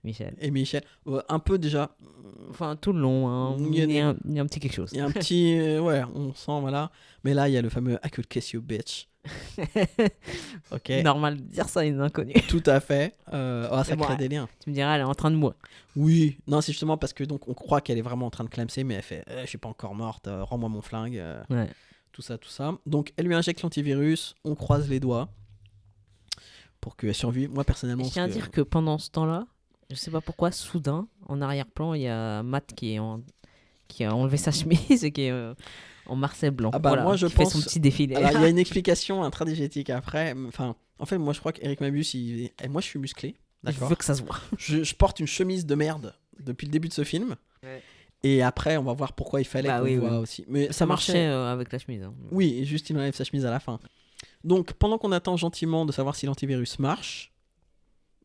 Michel. Et Michel, un peu déjà. Enfin, tout le long, hein. Il Il y a y a un petit quelque chose. Il y a un petit. Ouais, on sent, voilà. Mais là, il y a le fameux I could kiss you, bitch. Ok. Normal de dire ça à une inconnue. Tout à fait. Ça crée des liens. Tu me diras, elle est en train de moi. Oui. Non, c'est justement parce que donc on croit qu'elle est vraiment en train de clamser, mais elle fait je suis pas encore morte, rends-moi mon flingue. Ouais. Tout ça. Donc, elle lui injecte l'antivirus. On croise les doigts pour qu'elle survive. Moi, personnellement. Je tiens à dire que pendant ce temps-là, je sais pas pourquoi, soudain, en arrière-plan, il y a Matt qui a enlevé sa chemise et qui est en marseille blanc. Ah bah voilà, moi je qui pense. fait son petit défilé. Alors il y a une explication intradigétique après. Enfin, en fait, moi je crois qu'Eric Mabus, moi je suis musclé. Je D'accord. veux que ça se voit. Je porte une chemise de merde depuis le début de ce film. Ouais. Et après, on va voir pourquoi il fallait qu'on voit aussi. Mais ça marchait avec la chemise. Hein. Oui, et juste il enlève sa chemise à la fin. Donc pendant qu'on attend gentiment de savoir si l'antivirus marche,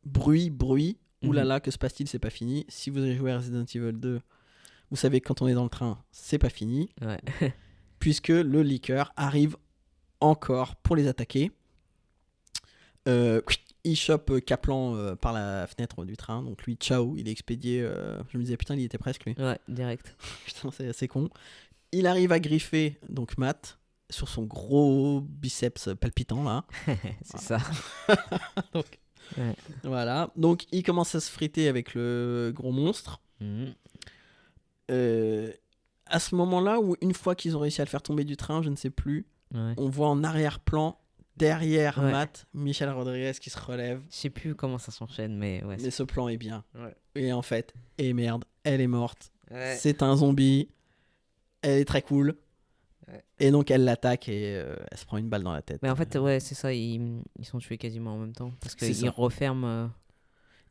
bruit. Oulala, que se passe-t-il? C'est pas fini. Si vous avez joué à Resident Evil 2, vous savez que quand on est dans le train, c'est pas fini. Ouais. Puisque le leaker arrive encore pour les attaquer. Il chope Kaplan par la fenêtre du train. Donc lui, ciao, il est expédié. Je me disais, putain, il y était presque lui. Ouais, direct. Putain, c'est assez con. Il arrive à griffer donc Matt sur son gros biceps palpitant là. C'est ça. Donc, voilà. Donc il commence à se friter avec le gros monstre. À ce moment-là, où une fois qu'ils ont réussi à le faire tomber du train, je ne sais plus, on voit en arrière-plan, derrière Matt, Michel Rodriguez qui se relève. Je sais plus comment ça s'enchaîne, mais ouais. Mais ce plan est bien. Ouais. Et en fait, merde, elle est morte. Ouais. C'est un zombie. Elle est très cool. Ouais. Et donc elle l'attaque et elle se prend une balle dans la tête. Mais en fait, c'est ça, ils sont tués quasiment en même temps. Parce qu'ils referment...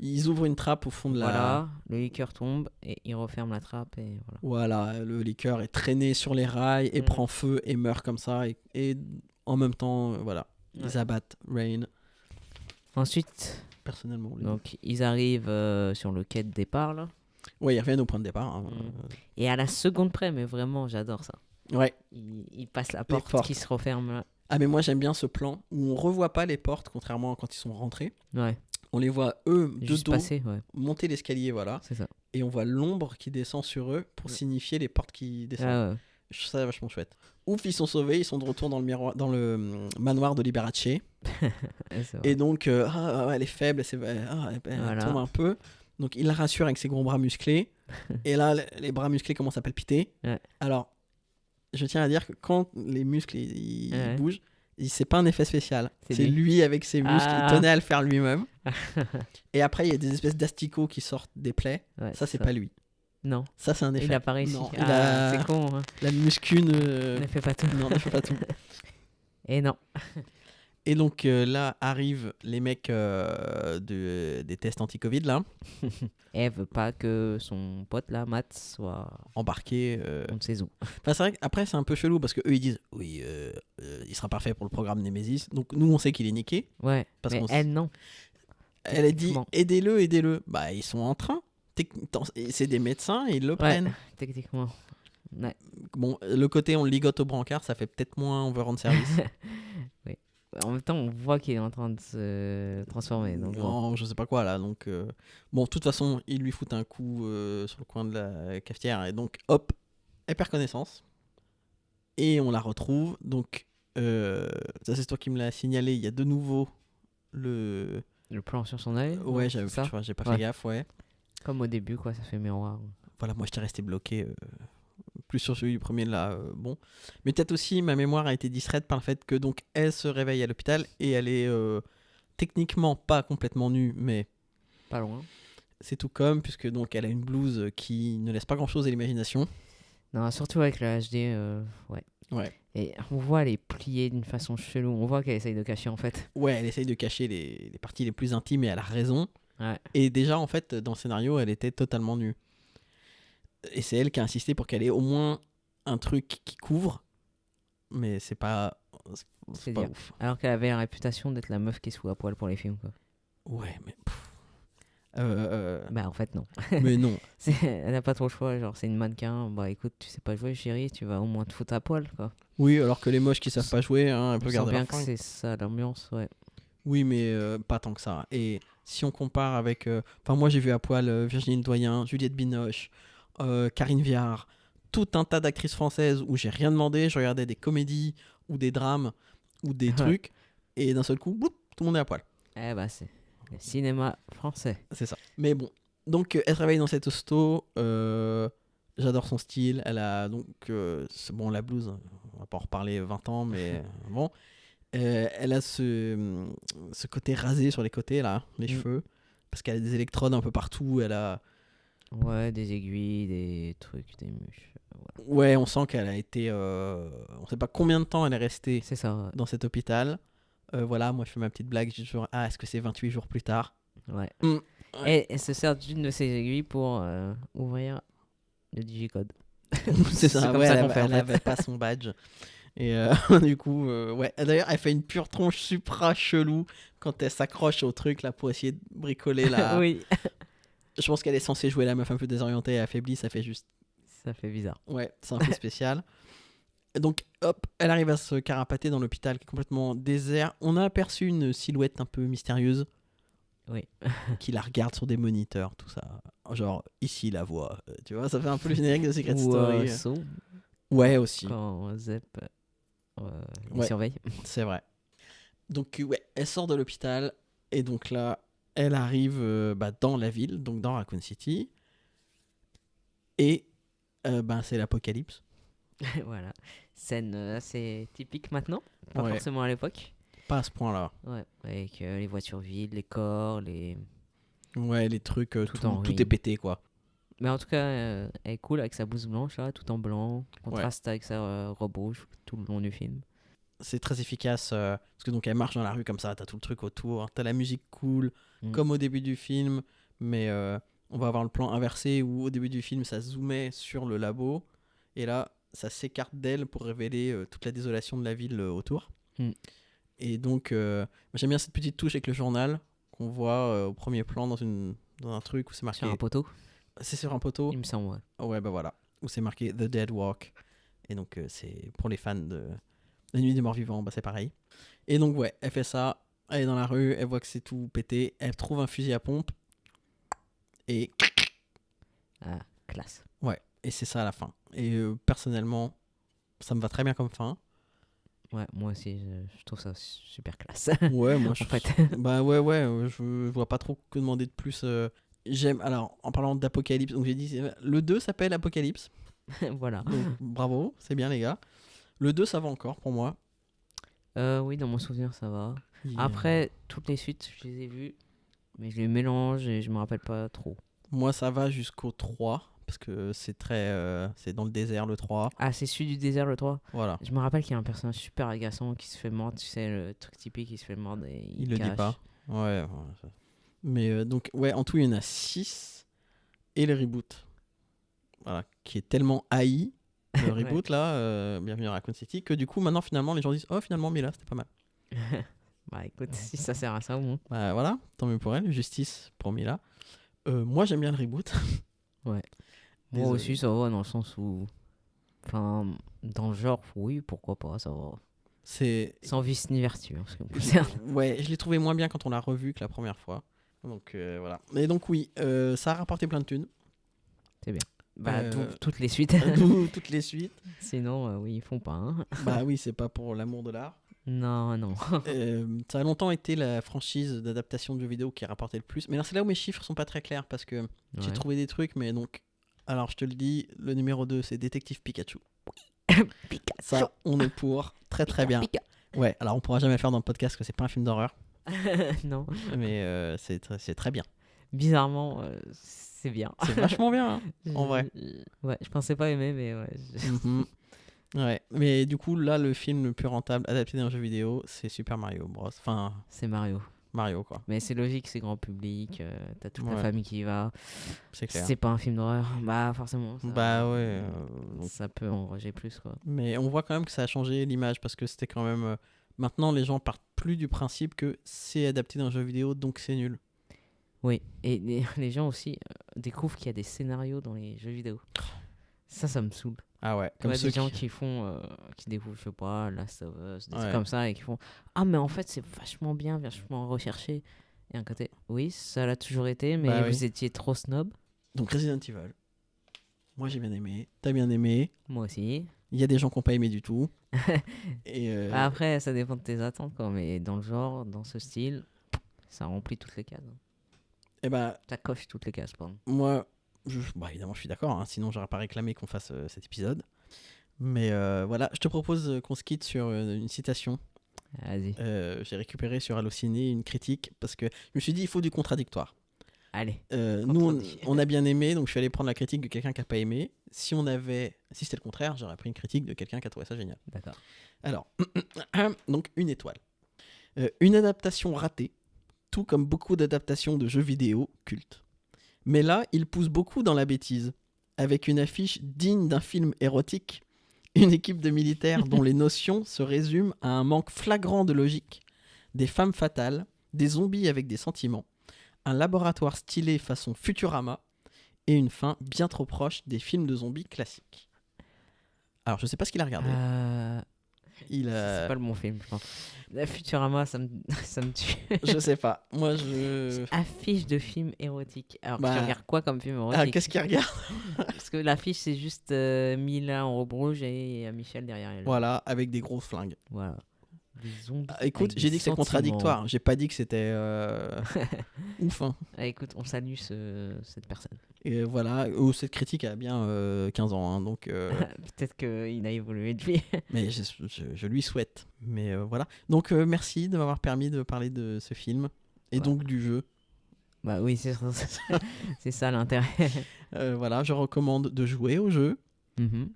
Ils ouvrent une trappe au fond de la... Voilà, le liqueur tombe et ils referment la trappe et voilà. Voilà, le liqueur est traîné sur les rails et prend feu et meurt comme ça. Et en même temps, voilà, ils abattent Rain. Ensuite, personnellement, donc ils arrivent sur le quai de départ là. Ouais, ils reviennent au point de départ. Hein. Et à la seconde près, mais vraiment, j'adore ça. Ouais. Ils passent la porte qui se referme là. Ah mais moi j'aime bien ce plan où on revoit pas les portes, contrairement à quand ils sont rentrés. Ouais. On les voit eux de dos monter l'escalier, voilà. C'est ça. Et on voit l'ombre qui descend sur eux pour signifier les portes qui descendent. Je trouve ça vachement chouette. Ouf, ils sont sauvés, ils sont de retour dans le manoir de Liberace. Et donc, elle est faible, elle tombe un peu. Donc il la rassure avec ses gros bras musclés. Et là, les bras musclés commencent à palpiter. Ouais. Alors, je tiens à dire que quand les muscles ils bougent, c'est pas un effet spécial. C'est lui avec ses muscles. Il tenait à le faire lui-même. Et après, il y a des espèces d'asticots qui sortent des plaies. Ouais, ça, c'est pas lui. Non. Ça, c'est un effet. Il apparaît ici. Non, c'est con. Hein. La muscu ne fait pas tout. Non, ne fait pas tout. Et non. Et donc là arrivent les mecs des tests anti-Covid là. Et elle veut pas que son pote là, Matt, soit embarqué. On ne sait où. Enfin, c'est vrai qu'après c'est un peu chelou parce que eux ils disent oui, il sera parfait pour le programme Nemesis. Donc nous on sait qu'il est niqué. Ouais. Parce mais elle non. Elle a dit aidez-le. Bah ils sont en train. C'est des médecins et ils le prennent. Techniquement. Ouais. Bon, le côté on le ligote au brancard, ça fait peut-être moins on veut rendre service. Oui. En même temps, on voit qu'il est en train de se transformer. Donc non, je sais pas quoi là. Donc, bon, de toute façon, il lui fout un coup sur le coin de la cafetière. Et donc, hop, elle perd connaissance. Et on la retrouve. Donc, ça, c'est toi qui me l'as signalé. Il y a de nouveau le plan sur son œil. Ouais, j'ai pas fait gaffe, ouais. Comme au début, quoi, ça fait miroir. Voilà, moi, j'étais resté bloqué plus sur celui du premier là, bon. Mais peut-être aussi ma mémoire a été distraite par le fait que donc elle se réveille à l'hôpital et elle est techniquement pas complètement nue, mais Pas loin. c'est tout comme, puisque donc elle a une blouse qui ne laisse pas grand-chose à l'imagination. Non, surtout avec le HD, ouais. Ouais. Et on voit les plier d'une façon chelou. On voit qu'elle essaye de cacher en fait. Ouais, elle essaye de cacher les parties les plus intimes et elle a raison. Ouais. Et déjà, en fait, dans le scénario, elle était totalement nue. Et c'est elle qui a insisté pour qu'elle ait au moins un truc qui couvre. Mais c'est pas C'est pas dire. ouf. Alors qu'elle avait la réputation d'être la meuf qui se fout à poil pour les films, quoi. Ouais, mais... Bah en fait non. mais non. Elle n'a pas trop le choix, genre c'est une mannequin. Bah écoute, tu sais pas jouer chérie, tu vas au moins te foutre à poil, quoi. Oui, alors que les moches qui savent pas jouer, hein, elles On peuvent sent garder bien leur que fringue. c'est ça l'ambiance, ouais. Oui, mais pas tant que ça. Et si on compare avec... Enfin, moi, j'ai vu à poil Virginie Doyen, Juliette Binoche, Karine Viard, tout un tas d'actrices françaises où j'ai rien demandé. Je regardais des comédies ou des drames ou des Ouais. trucs. Et d'un seul coup, bloup, tout le monde est à poil. Eh bah c'est le cinéma français. C'est ça. Mais bon. Donc, elle travaille dans cet hosto. J'adore son style. Elle a donc... c'est bon, la blouse, on va pas en reparler 20 ans, mais bon. Elle a ce côté rasé sur les côtés, là, les cheveux. Parce qu'elle a des électrodes un peu partout. Elle a... Ouais, des aiguilles, des trucs, des mouches. Ouais, on sent qu'elle a été... on sait pas combien de temps elle est restée C'est ça, dans cet hôpital. Voilà, moi je fais ma petite blague. Je dis toujours, est-ce que c'est 28 jours plus tard? ouais. Mm. Et elle se sert d'une de ses aiguilles pour ouvrir le digicode. C'est ça, comme ouais, ça elle qu'on fait, en fait. avait pas son badge. Et du coup, ouais. D'ailleurs, elle fait une pure tronche supra chelou quand elle s'accroche au truc là pour essayer de bricoler la. Oui. Je pense qu'elle est censée jouer la meuf un peu désorientée et affaiblie. Ça fait juste. Ça fait bizarre. Ouais, c'est un peu spécial. Donc, hop, elle arrive à se carapater dans l'hôpital qui est complètement désert. On a aperçu une silhouette un peu mystérieuse Oui. qui la regarde sur des moniteurs, tout ça. Genre, ici la voix. Tu vois, ça fait un peu le générique de Secret Ou Story. Saw, Ouais, aussi. quand Zep il Ouais. surveille. C'est vrai. Donc, ouais, elle sort de l'hôpital et donc là, elle arrive dans la ville, donc dans Raccoon City. Et c'est l'apocalypse. Voilà. Scène assez typique maintenant, pas Ouais. forcément à l'époque. Pas à ce point-là. Ouais, avec les voitures vides, les corps, les... Ouais, les trucs, Tout en tout ruine. est pété, quoi. Mais en tout cas, elle est cool avec sa blouse blanche, là, tout en blanc, contraste avec sa robe rouge tout le long du film. C'est très efficace parce que donc elle marche dans la rue comme ça, t'as tout le truc autour, t'as la musique cool, Mm. comme au début du film, mais on va avoir le plan inversé où au début du film ça zoomait sur le labo et là ça s'écarte d'elle pour révéler toute la désolation de la ville autour. Mm. Et donc moi, j'aime bien cette petite touche avec le journal qu'on voit au premier plan dans un truc où c'est marqué. Sur un poteau, C'est sur un poteau. il me semble, ouais. Ouais, bah voilà. Où c'est marqué The Dead Walk. Et donc, c'est pour les fans de La Nuit des Morts Vivants, bah c'est pareil. Et donc, ouais, elle fait ça. Elle est dans la rue, elle voit que c'est tout pété. Elle trouve un fusil à pompe. Et Ah, classe. ouais, et c'est ça à la fin. Et personnellement, ça me va très bien comme fin. Ouais, moi aussi, je trouve ça super classe. Ouais, moi je. En fait. Bah ouais, je vois pas trop que demander de plus. J'aime. Alors, en parlant d'Apocalypse, donc j'ai dit, le 2 s'appelle Apocalypse. Voilà. Donc, bravo, c'est bien les gars. Le 2, ça va encore pour moi. Oui, dans mon souvenir, ça va. Après, toutes les suites, je les ai vues, mais je les mélange et je me rappelle pas trop. Moi, ça va jusqu'au 3, parce que c'est très... c'est dans le désert, le 3. Ah, c'est celui du désert, le 3. Voilà. Je me rappelle qu'il y a un personnage super agaçant qui se fait mordre, tu sais, le truc typique, qui se fait mordre et Il le dit cache. pas. Ouais. Mais donc, ouais, en tout, il y en a 6. Et le reboot. Voilà. Qui est tellement haï, le Ouais. reboot, là, Bienvenue à Raccoon City, que du coup, maintenant, finalement, les gens disent, oh, finalement, Mila, c'était pas mal. Bah écoute, si ça sert à ça au moins. Bah voilà, tant mieux pour elle. Justice pour Mila. Moi, j'aime bien le reboot. Moi Désolé. aussi, ça va dans le sens où... Enfin, dans le genre, oui, pourquoi pas, ça va. C'est... Sans vice ni vertu, en ce qui me concerne. Ouais, je l'ai trouvé moins bien quand on l'a revu que la première fois. Donc voilà. Et donc oui, ça a rapporté plein de thunes. Bah, Euh, toutes les suites. Toutes les suites. Sinon, oui, ils font pas, hein. Bah oui, c'est pas pour l'amour de l'art. Non, non. Ça a longtemps été la franchise d'adaptation de jeux vidéo qui a rapporté le plus. Mais alors c'est là où mes chiffres sont pas très clairs parce que j'ai Ouais. trouvé des trucs, mais donc Alors, je te le dis, le numéro 2, c'est Détective Pikachu. Pikachu. Ça, on est pour. Très, très bien. Pika. Ouais, alors on pourra jamais le faire dans le podcast parce que c'est pas un film d'horreur, Non. mais c'est très bien. Bizarrement, c'est bien. C'est vachement bien, hein, en vrai. Ouais, je pensais pas aimer, mais ouais. Mhm. Ouais, mais du coup, là, le film le plus rentable adapté d'un jeu vidéo, c'est Super Mario Bros. Enfin, C'est Mario. Mario, quoi. Mais c'est logique, c'est grand public. T'as toute la Ouais. famille qui y va. C'est clair. C'est pas un film d'horreur. Bah, forcément. Ça, Bah ouais. Donc- ça peut enrager plus, quoi. Mais on voit quand même que ça a changé l'image parce que c'était quand même. Maintenant, les gens partent plus du principe que c'est adapté d'un jeu vidéo, donc c'est nul. Oui, et les gens aussi découvrent qu'il y a des scénarios dans les jeux vidéo. Ça me saoule. Ah ouais, Comme comme ceux des gens qui... qui font, qui découvrent, je sais pas, Last of Us, des trucs Ouais. comme ça, et qui font ah, mais en fait, c'est vachement bien, vachement recherché. Et un côté, oui, ça l'a toujours été, mais Bah oui. vous étiez trop snob. Donc Resident Evil. Moi j'ai bien aimé, t'as bien aimé. Moi aussi. Il y a des gens qui n'ont pas aimé du tout. Et Bah, après, ça dépend de tes attentes, quoi. Mais dans le genre, dans ce style, ça remplit toutes les cases. et ben Ça coche toutes les cases, pardon. moi, bah, évidemment je suis d'accord, hein, sinon j'aurais pas réclamé qu'on fasse cet épisode. Mais voilà, je te propose qu'on se quitte sur une citation. Vas-y. J'ai récupéré sur Allociné une critique parce que je me suis dit il faut du contradictoire. Allez. Nous Contredit. on a bien aimé, donc je suis allé prendre la critique de quelqu'un qui a pas aimé. Si c'était le contraire, j'aurais pris une critique de quelqu'un qui a trouvé ça génial. D'accord. Alors, donc une étoile. Une adaptation ratée, tout comme beaucoup d'adaptations de jeux vidéo cultes. Mais là, il pousse beaucoup dans la bêtise, avec une affiche digne d'un film érotique, une équipe de militaires dont les notions se résument à un manque flagrant de logique, des femmes fatales, des zombies avec des sentiments, un laboratoire stylé façon Futurama, et une fin bien trop proche des films de zombies classiques. Alors, je sais pas ce qu'il a regardé. Il C'est pas le bon film, je pense. La Futurama, ça me, ça me tue. Je sais pas. Moi, je. Affiche de film érotique. Alors, Bah. tu regardes quoi comme film Ah, érotique? qu'est-ce qu'il regarde? Parce que l'affiche, c'est juste Mila en robe rouge et Michel derrière elle. Voilà, avec des gros flingues. Voilà. Des zombies. Ah, écoute, avec j'ai des dit que c'est sentiments. contradictoire. J'ai pas dit que c'était ouf. Hein. Ah, écoute, on salue cette personne. Et voilà, cette critique a bien 15 ans, hein, donc. Peut-être qu'il a évolué depuis. Mais je lui souhaite. Mais voilà. Donc merci de m'avoir permis de parler de ce film et Ouais. donc du jeu. Bah oui, c'est ça l'intérêt. Voilà, je recommande de jouer au jeu, Mhm.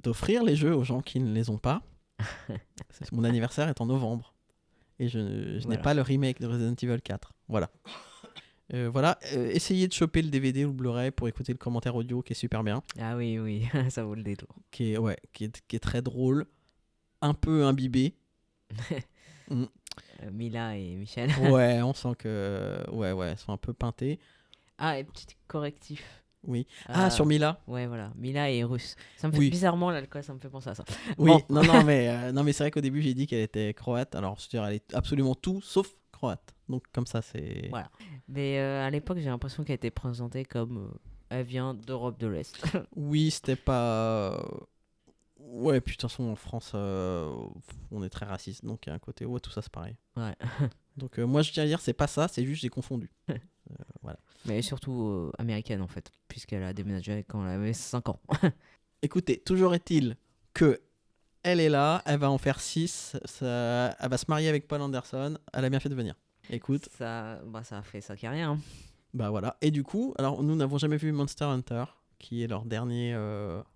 d'offrir les jeux aux gens qui ne les ont pas. Mon anniversaire est en novembre et je n'ai Voilà. pas le remake de Resident Evil 4. Voilà. Essayez de choper le DVD ou le Blu-ray pour écouter le commentaire audio qui est super bien, Ah oui, oui, ça vaut le détour. qui est très drôle, un peu imbibé. Mila et Michel. Ouais, on sent que ouais, ils sont un peu peintés. Ah, et petit correctif. Oui. Ah, sur Mila. Ouais, voilà. Mila est russe. Ça me fait Oui. bizarrement l'alcool, ça me fait penser à ça. Oui. Bon. Non, mais c'est vrai qu'au début j'ai dit qu'elle était croate. Alors, c'est-à-dire elle est absolument tout sauf croate. Donc comme ça, c'est. Voilà. Mais à l'époque, j'ai l'impression qu'elle était présentée comme elle vient d'Europe de l'Est. Oui, c'était pas. Ouais, puis de toute façon, en France, on est très raciste. Donc il y a un côté, ouais, tout ça c'est pareil. Ouais. Donc moi, je tiens à dire, c'est pas ça, c'est juste j'ai confondu. Mais surtout américaine en fait, puisqu'elle a déménagé quand elle avait 5 ans. Écoutez, toujours est-il que elle est là, elle va en faire 6, elle va se marier avec Paul Anderson, elle a bien fait de venir. Écoute, Ça a fait sa carrière. Hein. bah voilà. Et du coup, alors nous n'avons jamais vu Monster Hunter, qui est leur dernier.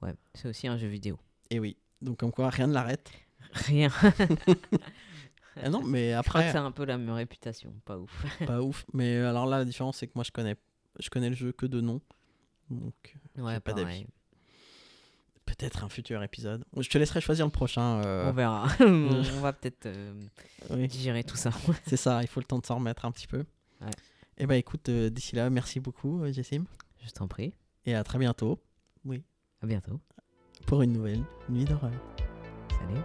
Ouais, c'est aussi un jeu vidéo. Et oui, donc comme quoi rien ne l'arrête. Rien. Ah non, mais Je crois que après, c'est un peu la même réputation, pas ouf. pas ouf. Mais alors là, la différence, c'est que moi, je connais le jeu que de nom. Donc, Ouais, j'ai pas pareil. d'avis. Peut-être un futur épisode. Je te laisserai choisir le prochain. On verra. On va peut-être Oui, digérer tout ça. c'est ça, il faut le temps de s'en remettre un petit peu. Ouais. Et bah écoute, d'ici là, merci beaucoup, Jessim. Je t'en prie. Et à très bientôt À bientôt. pour une nouvelle nuit d'horreur. Salut.